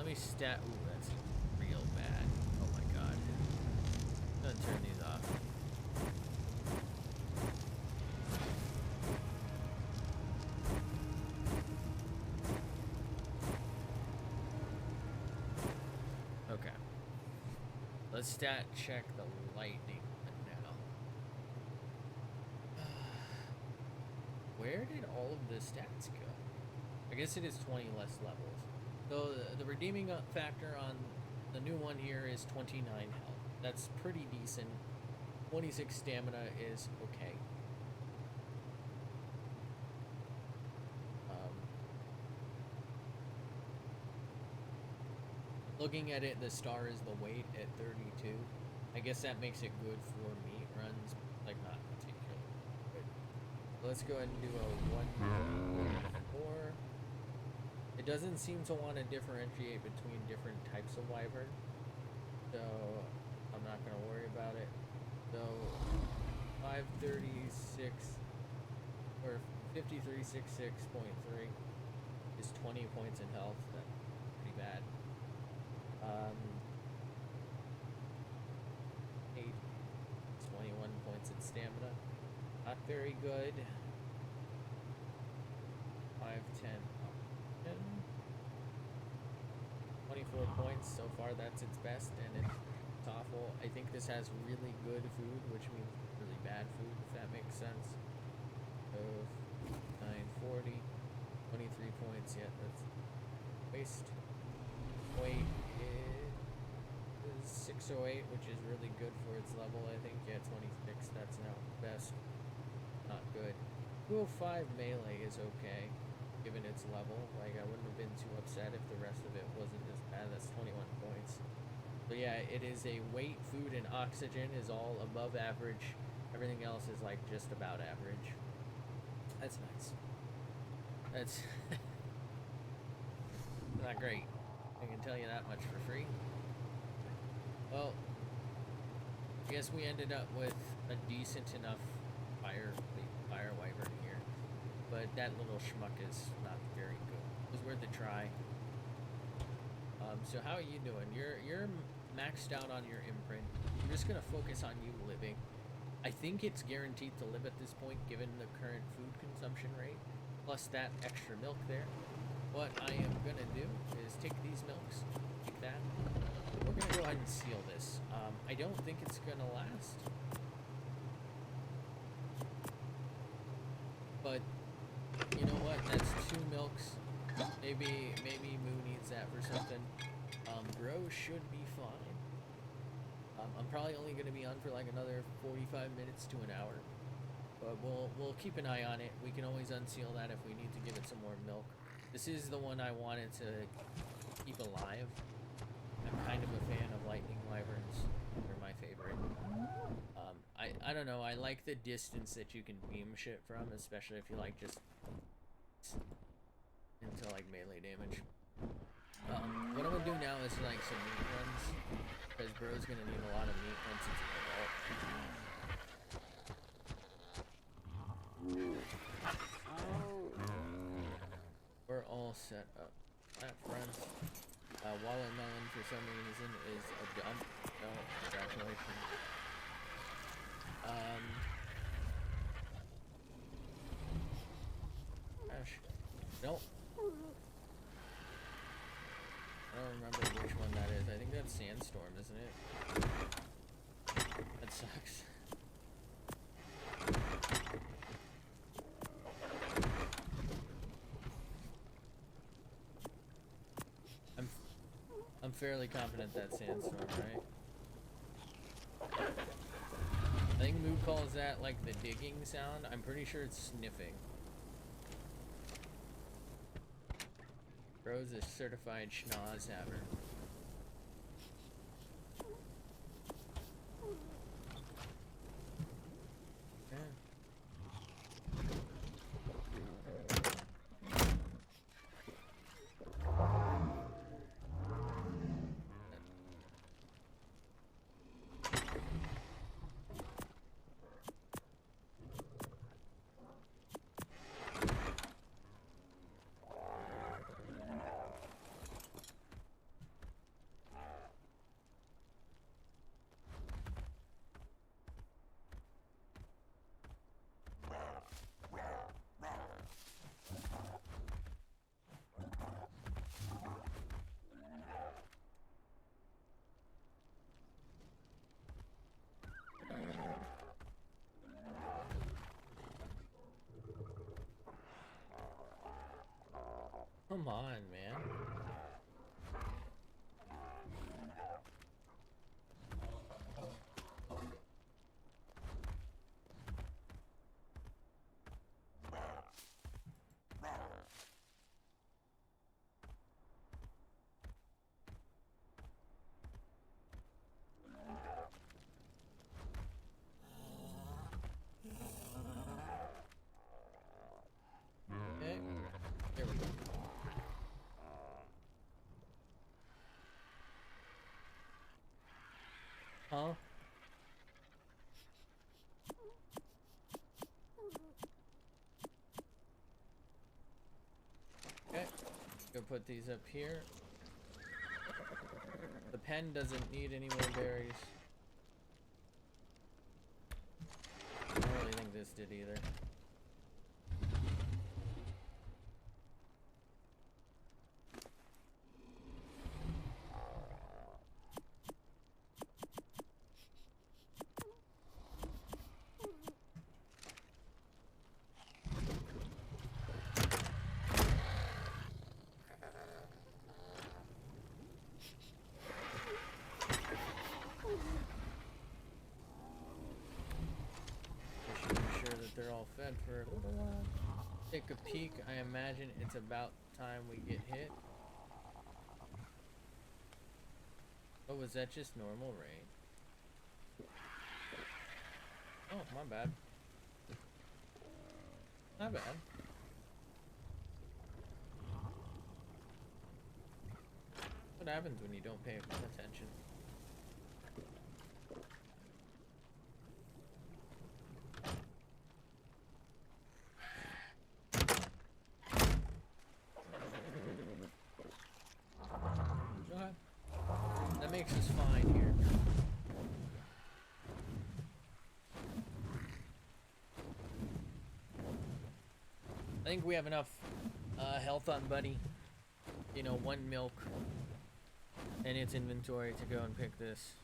me stat. Ooh, that's real bad. Oh my god. I'm gonna turn these off. Okay. Let's stat check the lightning now. Where did all of the stats go? I guess it is 20 less levels. So the redeeming factor on the new one here is 29 health. That's pretty decent. 26 stamina is okay. Looking at it, the star is the weight at 32. I guess that makes it good for meat runs, like not particularly good. Let's go ahead and do a 1.4. It doesn't seem to want to differentiate between different types of wyvern, so I'm not going to worry about it. So 536 or 5366.3 is 20 points in health. That's pretty bad. 21 points in stamina. Not very good. 510. 24 points so far. That's its best, and it's awful. I think this has really good food, which means really bad food, if that makes sense. So 940, 23 points. Yeah, that's waste. Weight is 608, which is really good for its level. I think. Yeah, 26. That's now best. Not good. 205 melee is okay. given its level. Like, I wouldn't have been too upset if the rest of it wasn't as bad. That's 21 points. So yeah, it is a weight, food, and oxygen is all above average. Everything else is like just about average. That's nice. That's not great. I can tell you that much for free. Well, I guess we ended up with a decent enough fire wyvern here, but that little schmuck is not very good. It was worth a try. So how are you doing? You're maxed out on your imprint. I'm just gonna focus on you living. I think it's guaranteed to live at this point, given the current food consumption rate, plus that extra milk there. What I am gonna do is take these milks, take that. We're gonna go ahead and seal this. I don't think it's gonna last, but you know what? That's 2 milks. Maybe Moo needs that for something. Bro should be fine. I'm probably only gonna be on for like another 45 minutes to an hour, but we'll keep an eye on it. We can always unseal that if we need to give it some more milk. This is the one I wanted to keep alive. I'm kind of a fan of lightning wyverns. They're my favorite. I don't know. I like the distance that you can beam shit from, especially if you like just into like melee damage. What I'm gonna do now is like some meat runs, because bro's gonna need a lot of meat once it's an adult. We're all set up. That front. Watermelon for some reason is a dump. No, congratulations. Gosh. Nope. I don't remember which one that is. I think that's Sandstorm, isn't it? That sucks. I'm fairly confident that's Sandstorm, right? I think Moo calls that like the digging sound. I'm pretty sure it's sniffing. Bro's a certified schnoz haver. Come on, man. Okay, here we go. Huh? Okay, go put these up here. The pen doesn't need any more berries. I don't really think this did either. They're all fed for a little while. Take a peek. I imagine it's about time we get hit. Oh, was that just normal rain? Oh, my bad. My bad. What happens when you don't pay attention? Go ahead. That makes us fine here. I think we have enough health on Buddy. You know, 1 milk in its inventory to go and pick this.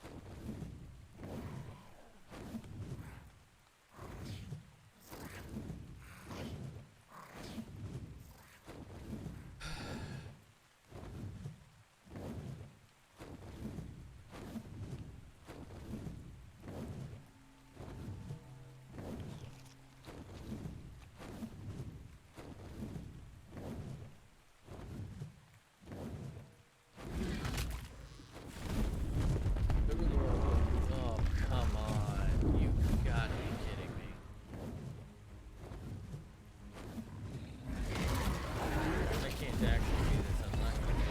Oh, come on. You gotta be kidding me. I can't actually do this. I'm not gonna do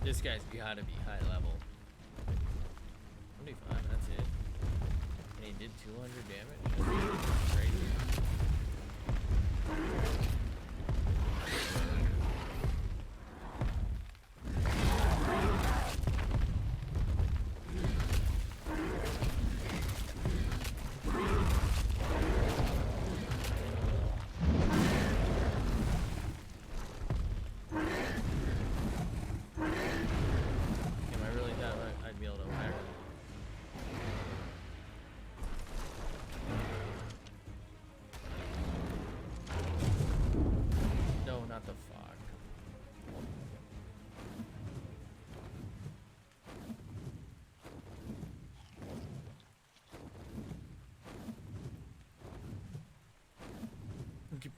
This guy's gotta be high level. 25, that's it. And he did 200 damage? That's crazy.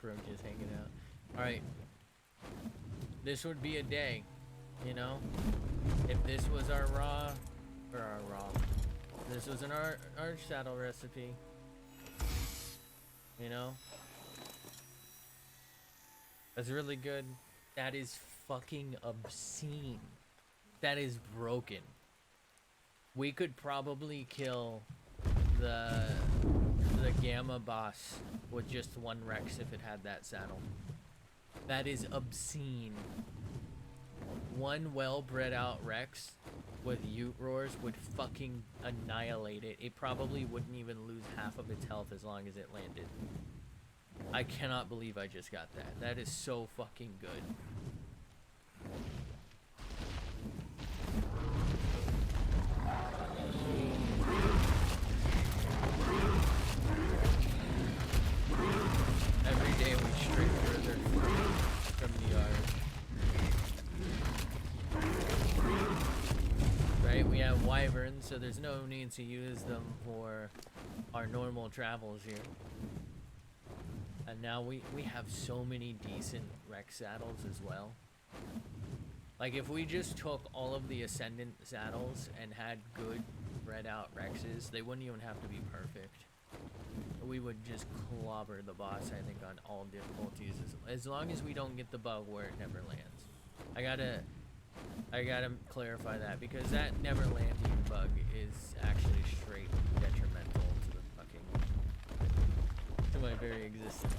Bro, just hanging out. Alright. This would be a day, you know? If this was our raw, or our raw. This was an arch saddle recipe. You know? That's really good. That is fucking obscene. That is broken. We could probably kill the Gamma boss with just 1 Rex if it had that saddle. That is obscene. 1 well bred out Rex with Ute roars would fucking annihilate it. It probably wouldn't even lose half of its health as long as it landed. I cannot believe I just got that. That is so fucking good. Every day we stray further from the yard. Right, we have wyverns, so there's no need to use them for our normal travels here. And now we have so many decent Rex saddles as well. Like if we just took all of the Ascendant saddles and had good bred out Rexes, they wouldn't even have to be perfect. We would just clobber the boss, I think, on all difficulties, as long as we don't get the bug where it never lands. I gotta clarify that, because that never landing bug is actually straight detrimental to the fucking, to my very existence.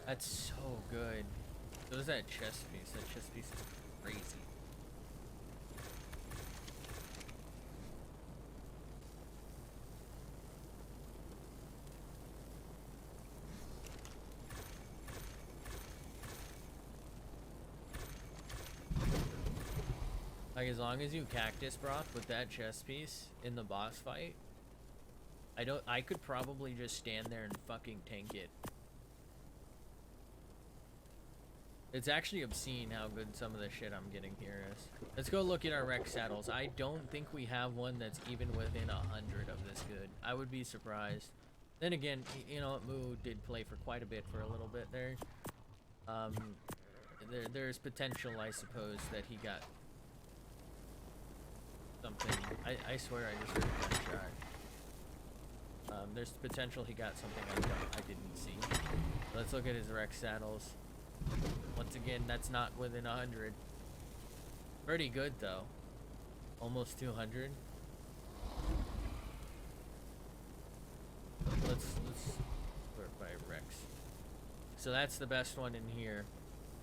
That's so good. So is that chest piece. That chest piece is crazy. Like, as long as you cactus Brock with that chest piece in the boss fight, I could probably just stand there and fucking tank it. It's actually obscene how good some of the shit I'm getting here is. Let's go look at our Rex saddles. I don't think we have one that's even within 100 of this good. I would be surprised. Then again, you know, Moo did play for quite a bit for a little bit there. There's potential, I suppose, that he got something. I swear I just heard a gunshot. There's potential he got something I didn't see. Let's look at his Rex saddles. Once again, that's not within 100. Pretty good though. Almost 200. Let's sort by Rex. So that's the best one in here.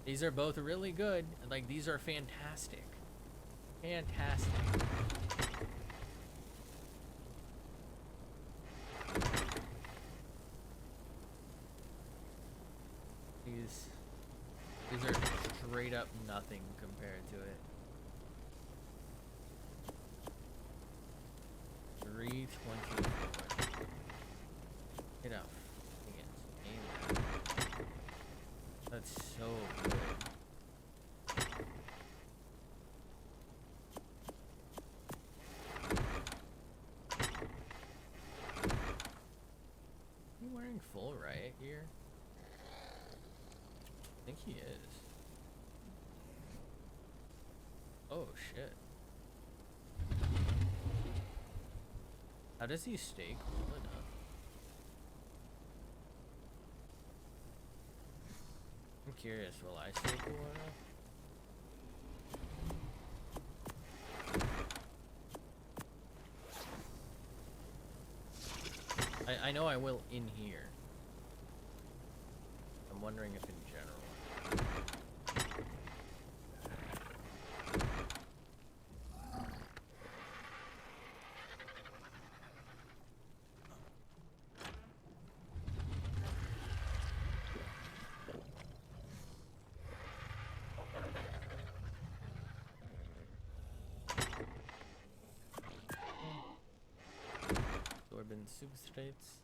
These are both really good. Like, these are fantastic. Fantastic. These are straight up nothing compared to it. 324. Get out. Aim that. That's so good. You wearing full riot gear? I think he is. Oh shit. How does he stay cool enough? I'm curious, will I stay cool enough? I know I will in here. I'm wondering if in general. Absorbent substrates.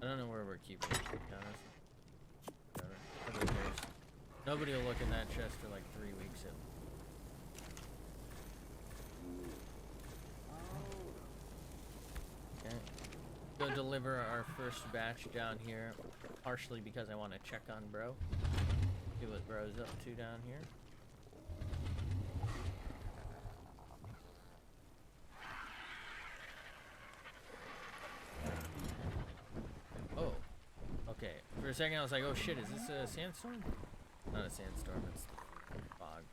I don't know where we're keeping it, to be honest. Whatever. Nobody cares. Nobody will look in that chest for like 3 weeks. Okay. Go deliver our first batch down here. Partially because I want to check on bro. See what bro's up to down here. Oh. Okay. For a second I was like, oh shit, is this a sandstorm? Not a sandstorm, it's fog.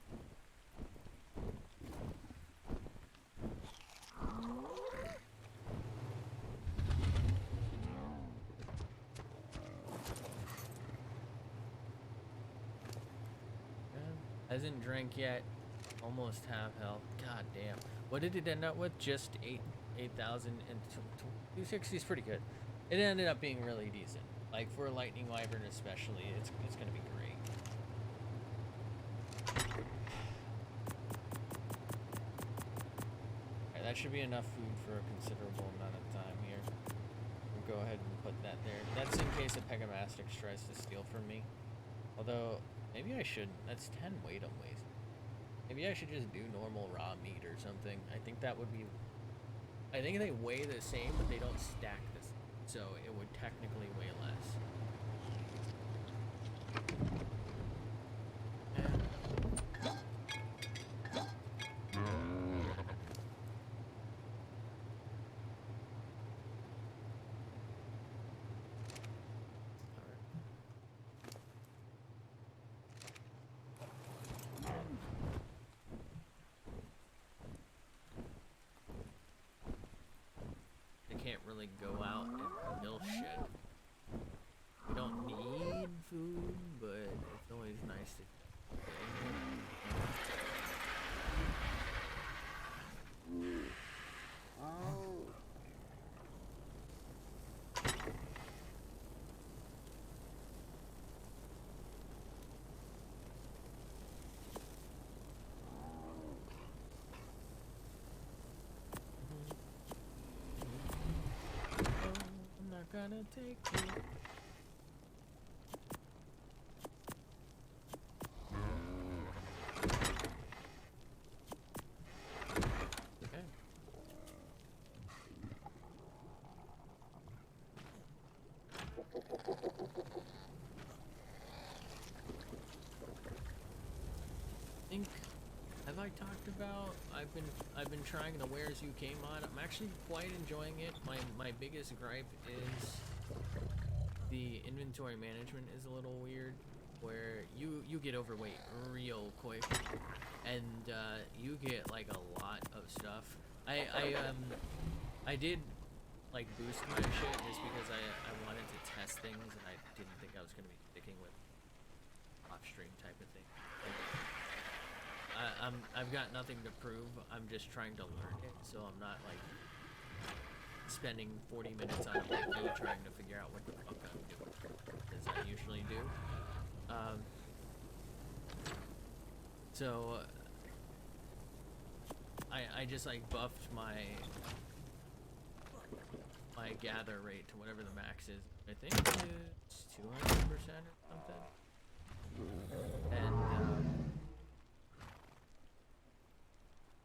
Hasn't drank yet. Almost half health. God damn. What did it end up with? Just 8,000 and 260 is pretty good. It ended up being really decent. Like for a lightning wyvern especially, it's gonna be great. Alright, that should be enough food for a considerable amount of time here. We'll go ahead and put that there. That's in case a Pegamastix tries to steal from me. Although, maybe I shouldn't. That's 10 weight I'm wasting. Maybe I should just do normal raw meat or something. I think that would be... I think they weigh the same, but they don't stack the same. So it would technically weigh less. Can't really go out and mill shit. We don't need food, gonna take you. Okay. I think, have I talked about, I've been trying the Where's UK mod. I'm actually quite enjoying it. My biggest gripe is the inventory management is a little weird, where you get overweight real quick, and you get like a lot of stuff. I did like boost my shit just because I wanted to test things, and I didn't think I was gonna be sticking with off stream type of thing. I've got nothing to prove. I'm just trying to learn it, so I'm not like spending 40 minutes on a wiki trying to figure out what the fuck I'm doing, as I usually do. So I just like buffed my gather rate to whatever the max is. I think it's 200% or something. And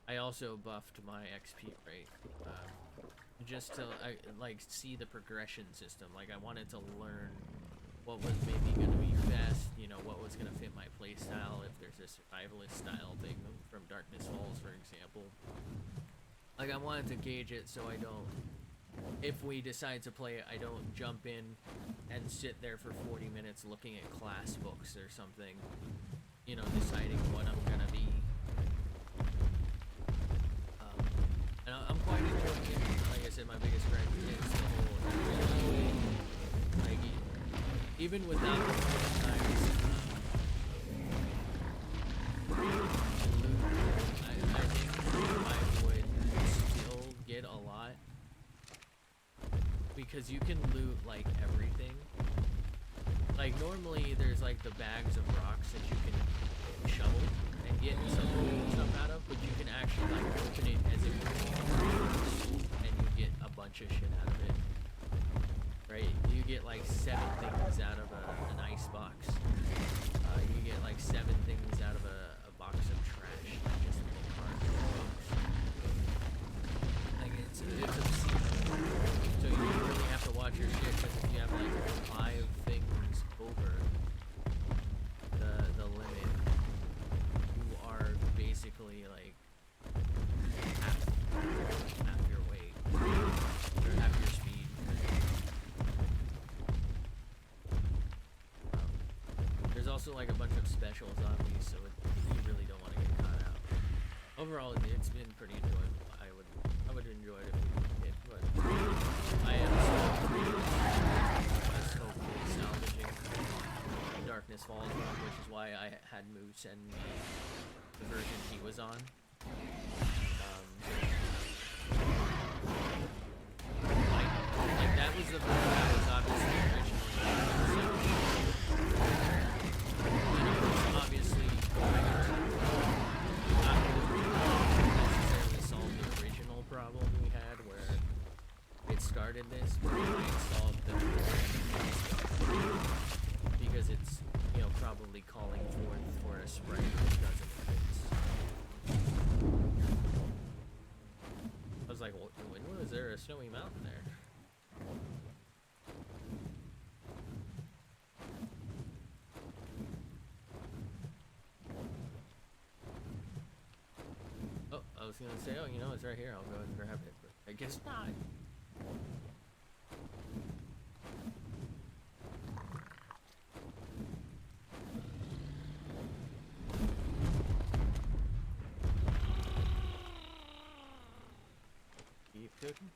I also buffed my XP rate, just to like see the progression system. Like I wanted to learn what was maybe going to be best, you know, what was going to fit my playstyle, if there's a survivalist style thing from Darkness Falls, for example. Like I wanted to gauge it so I don't, if we decide to play it, I don't jump in and sit there for 40 minutes looking at class books or something, you know, deciding what I'm going to be. And I'm quite enjoying it. Like I said, my biggest gripe is the whole, like, even without the times, I think I would still get a lot, because you can loot like everything. Like normally there's like the bags of rocks that you can shovel and get some stuff out of, but you can actually like open it as if you're and you get a bunch of shit out of it. Right? You get like 7 things out of an ice box. You get like 7 things out of a box of trash, not just a box. Like it's obscene. So you really have to watch your shit, because if you have like 5 things over the limit, you are basically like half your weight, or half your speed. There's also like a bunch of special zombies, so you really don't want to get caught out. Overall, it's been pretty enjoyable. I would enjoy it if we did, but I am so hopefully salvaging Darkness Falls one, which is why I had Moo send me the version he was on. Like that was the version that was obviously originally obviously not necessarily solve the original problem we had where it started this, but it solved the because it's, you know, probably calling for a sprite which doesn't exist. I was like, well, when was there a snowy mountain there? Oh, I was gonna say, oh, you know, it's right here. I'll go and grab it, but I guess not. Keep cooking.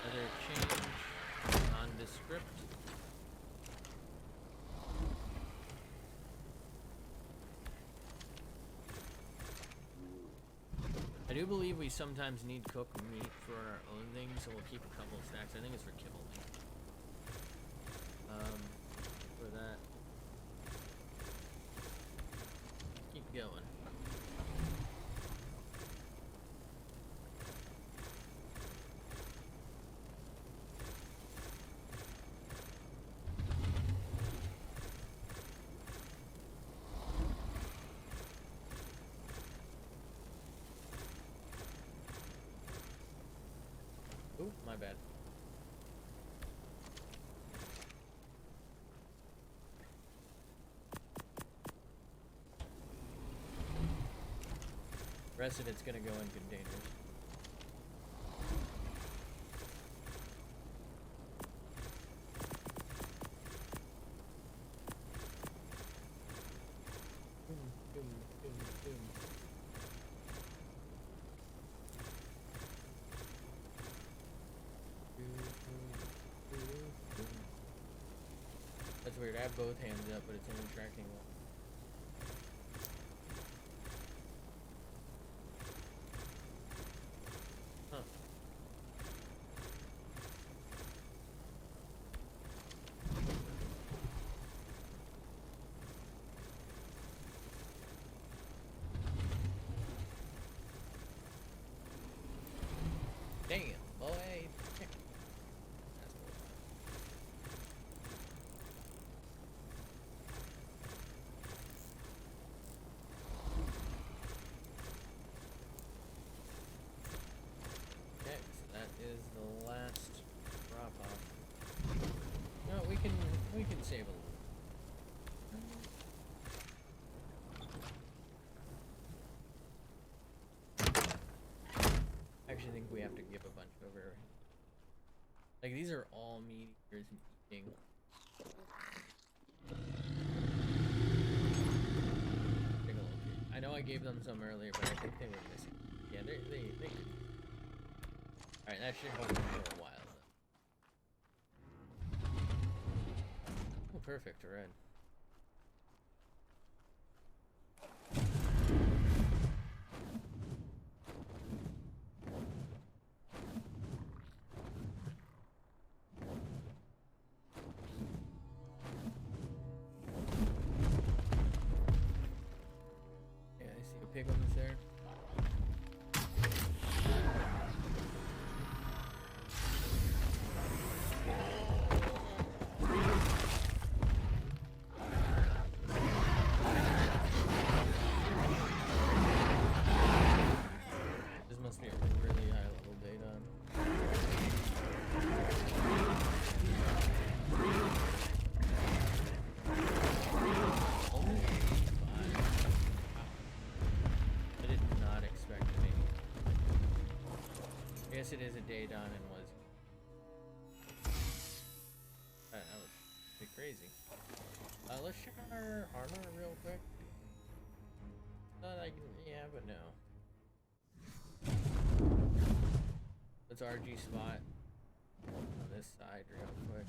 Other change, nondescript. I do believe we sometimes need cooked meat for our own things, so we'll keep a couple of stacks. I think it's for kibble meat. For that. Keep going. my bad. The rest of it's gonna go in containers. That's weird. I have both hands up, but it's only tracking one. Huh. Damn, boy. That's cool. Okay, so that is the last drop off. No, we can save a little. I actually think we have to give a bunch over. Like, these are all meat eaters eating. Take a look. I know I gave them some earlier, but I think they were missing. Yeah, they could. Alright, that should hold them for a while, though. Oh, perfect, red. Yeah, I see a pig on this there. This must be a really high level data. Only 85. Wow. I did not expect any. I guess it is a day done and was. That was pretty crazy. Let's check out our armor real quick. Yeah, but no. Let's RG spot on this side real quick.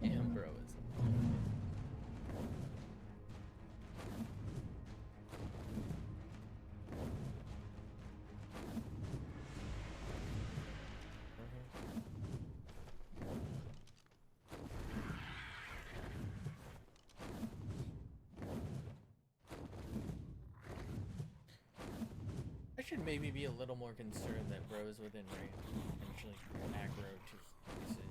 Damn, bro, it's I should maybe be a little more concerned that bros within range potentially aggro to pieces.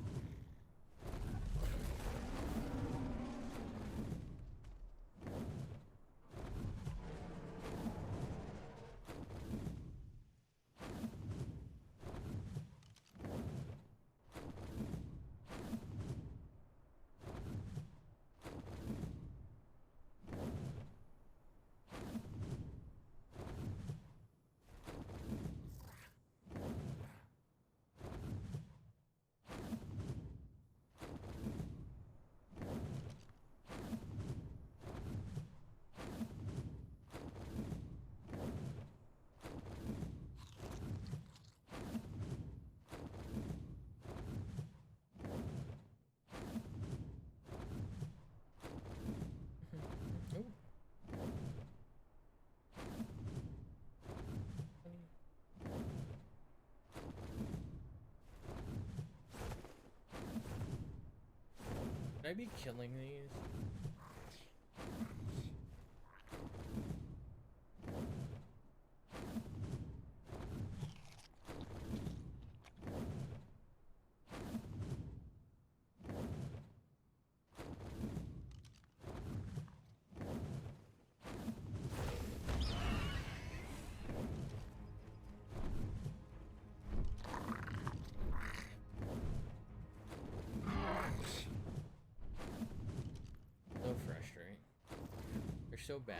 Should I be killing these? so bad.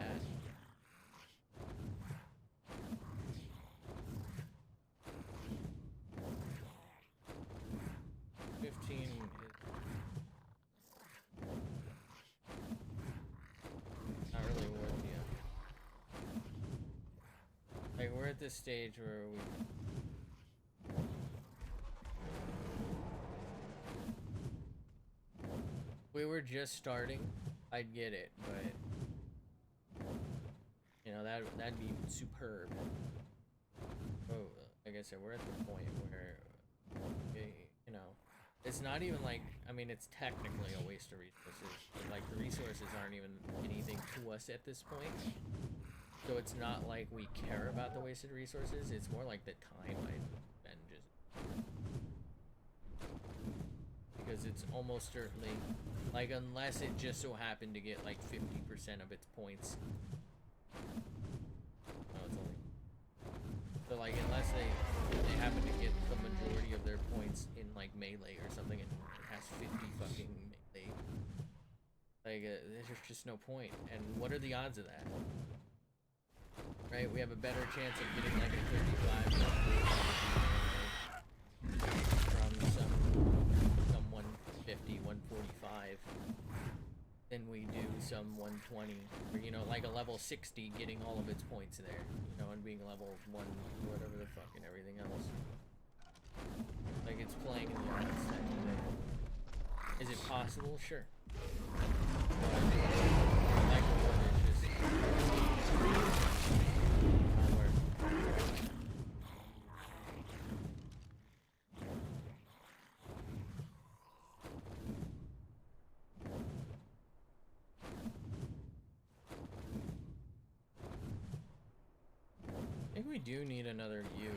Not really worth yet. Like, we're at this stage where we were just starting, I'd get it, but you know, that'd be superb. Oh, like I said, we're at the point where you know, it's not even like, I mean, it's technically a waste of resources, but like the resources aren't even anything to us at this point. So it's not like we care about the wasted resources, it's more like the time I spend just, because it's almost certainly, like, unless it just so happened to get like 50% of its points. No, it's only, so like, unless they happen to get the majority of their points in like melee or something, and it has 50 fucking melee, like, there's just no point. And what are the odds of that? Right, we have a better chance of getting like a 35 from some 150, 145 than we do some 120, or, you know, like a level 60 getting all of its points there, you know, and being level 1, whatever the fuck, and everything else. Like, it's playing in the odds type of thing. Is it possible? Sure. But, like, it's just I think we do need another U.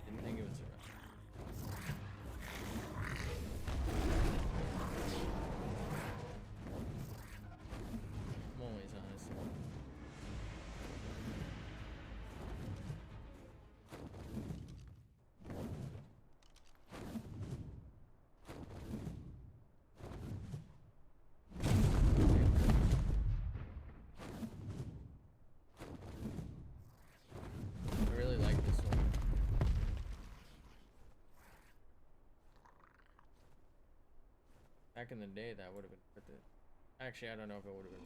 Didn't think it would survive. I'm always honest. I really like this one. Back in the day, that would have been worth it. Actually, I don't know if it would have been.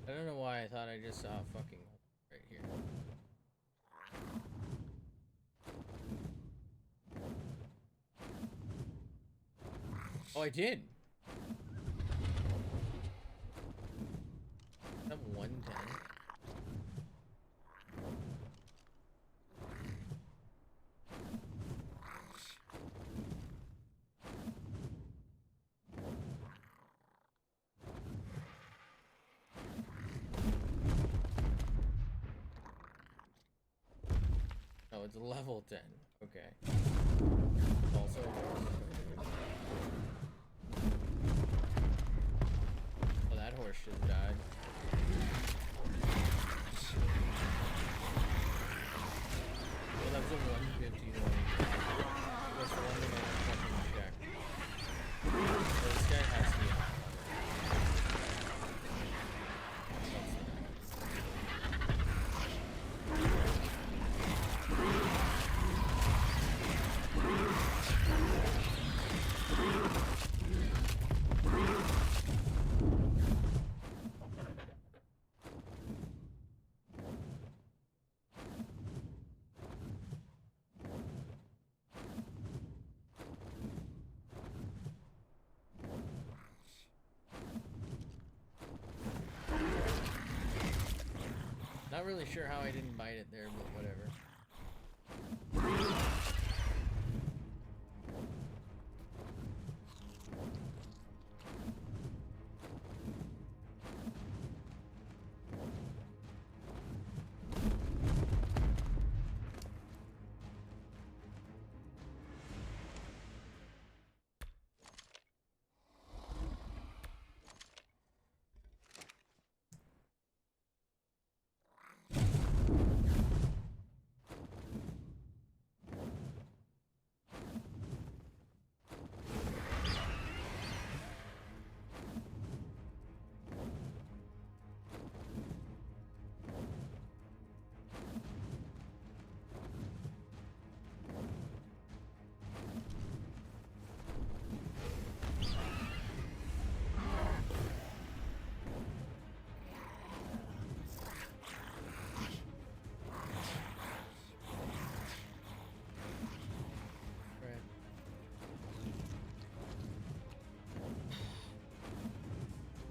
I don't know why I thought I just saw a fucking right here. Oh, I did. I'm 110. Oh, it's level 10. Okay. Also, oh, that horse just died. Well, that was a 150 one. That's the one thing I didn't fucking check. So this guy has to be on. Not really sure how I didn't bite it there, but whatever.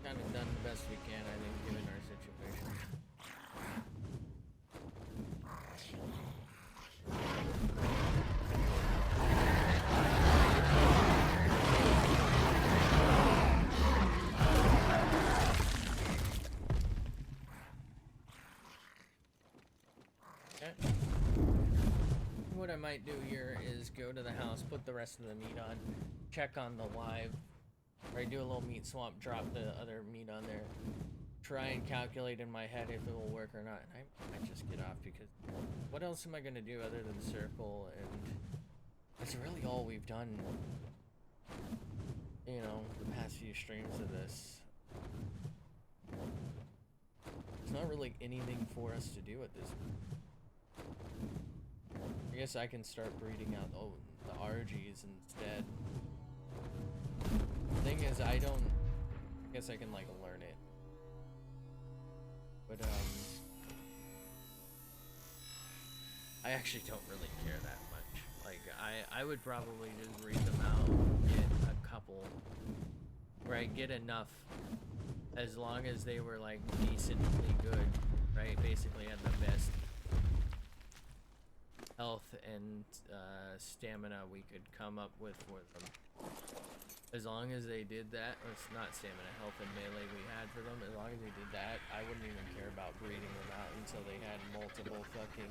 Kind of done the best we can, I think, given our situation. Okay. What I might do here is go to the house, put the rest of the meat on, check on the live. Or I do a little meat swap, drop the other meat on there, try and calculate in my head if it will work or not. And I might just get off because what else am I gonna do other than circle? And that's really all we've done, you know, the past few streams of this. There's not really anything for us to do at this point. I guess I can start breeding out the RGs instead. Thing is, I guess I can like learn it, but I actually don't really care that much. Like I would probably just breed them out, get a couple, right, get enough, as long as they were like decently good, right, basically had the best health and stamina we could come up with for them. As long as they did that, or it's not stamina, health and melee we had for them, as long as they did that, I wouldn't even care about breeding them out until they had multiple fucking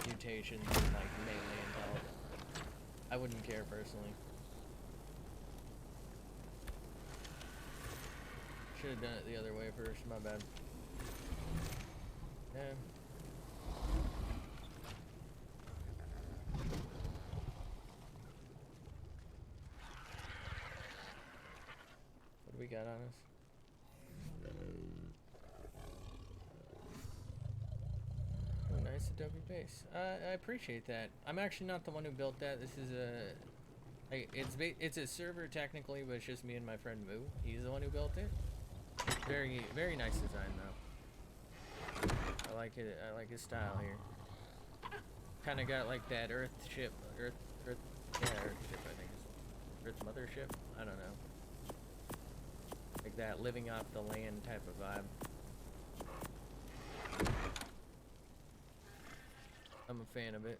mutations in like melee and health. I wouldn't care personally. Should have done it the other way first, my bad. Yeah. We got on us. Oh, nice Adobe base. I appreciate that. I'm actually not the one who built that. This is it's a server technically, but it's just me and my friend Moo. He's the one who built it. Very, very nice design though. I like it. I like his style here. Kind of got like that Earth ship, Earth ship. I think it's Earth mothership. I don't know. Like that living off the land type of vibe. I'm a fan of it.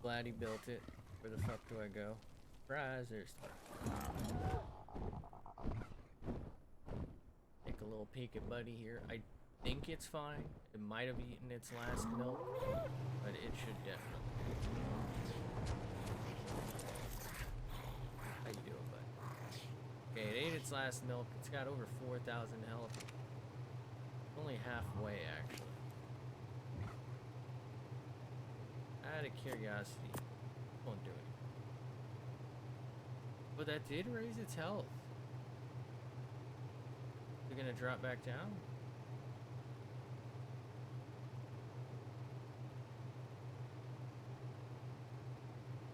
Glad he built it. Where the fuck do I go? Surprise, there's take a little peek at Buddy here. I think it's fine. It might have eaten its last milk, but it should definitely. How you doing, bud? Okay, it ate its last milk. It's got over 4,000 health. Only halfway, actually. Out of curiosity, won't do it. But that did raise its health. They're gonna drop back down?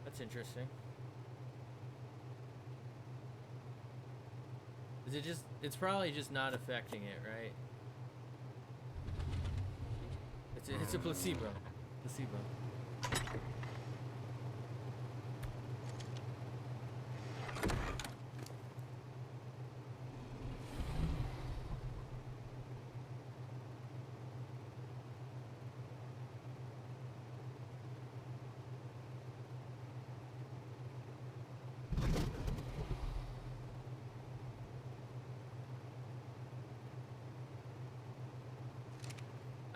That's interesting. Is it just, it's probably just not affecting it, right? It's a placebo. Placebo.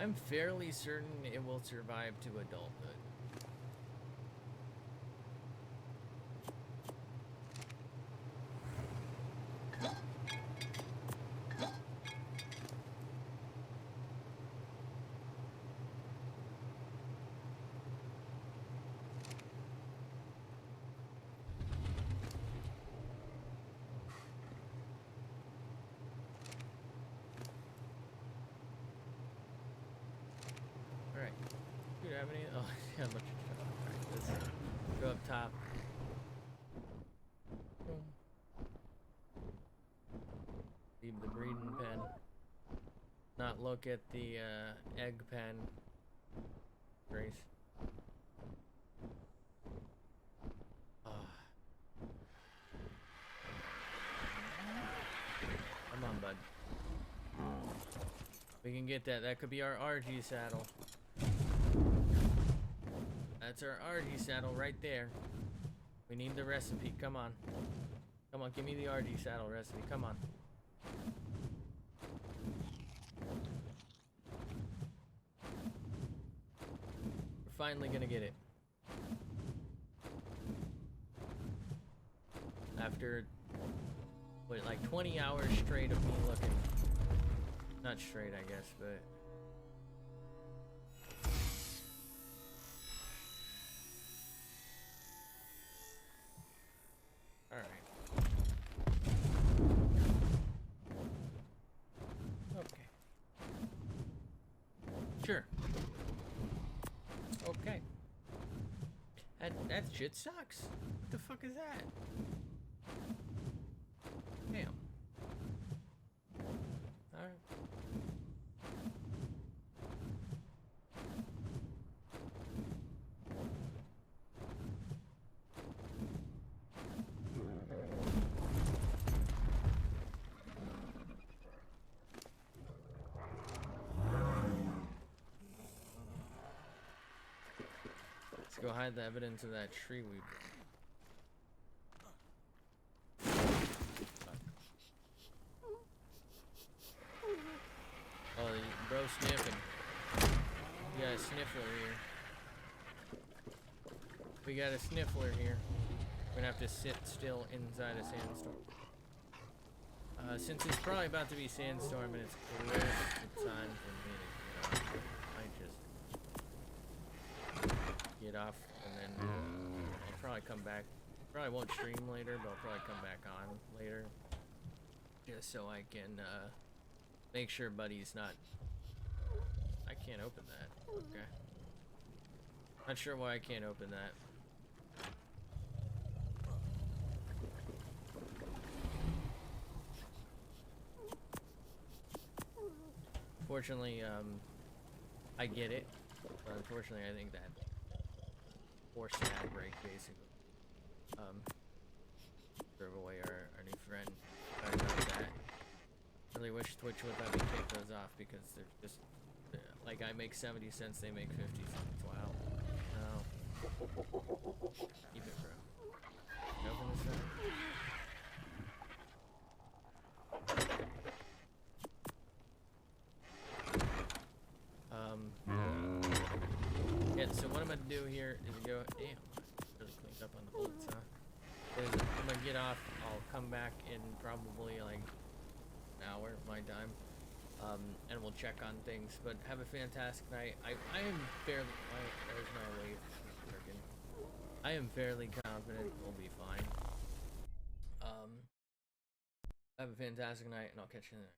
I'm fairly certain it will survive to adulthood. Alright. Do you have any? Oh, yeah, a bunch of stuff. Alright, let's go up top. Leave the breeding pen. Not look at the egg pen. Grace. Oh. Come on, bud. We can get that. That could be our RG saddle. That's our RG saddle right there. We need the recipe. Come on. Come on, give me the RG saddle recipe. Come on. We're finally gonna get it. After, what, like 20 hours straight of me looking. Not straight, I guess, but... Alright. Okay. Sure. Okay. That shit sucks. What the fuck is that? Damn. Alright. Let's go hide the evidence of that tree we built. Oh, bro sniffing. We got a sniffler here. We got a sniffler here. We're gonna have to sit still inside a sandstorm. Since it's probably about to be sandstorm and it's close to time for me to get off, I might just get off and then I'll probably come back. Probably won't stream later, but I'll probably come back on later. Just so I can make sure Buddy's not... I can't open that. Okay. Not sure why I can't open that. Fortunately, I get it. But unfortunately, I think that forced ad break basically drove away our new friend. Sorry about that. Really wish Twitch would let me take those off because they're just like I make 70 cents, they make 50 cents. Wow. No. Keep it, bro. Can you open this thing? Yeah, so what I'm gonna do here is go, damn, really cleaned up on the bullets, huh? Is I'm gonna get off, I'll come back in probably like an hour, my time, and we'll check on things, but have a fantastic night. I am fairly, there's no way it's working. I am fairly confident we'll be fine. Have a fantastic night, and I'll catch you in there.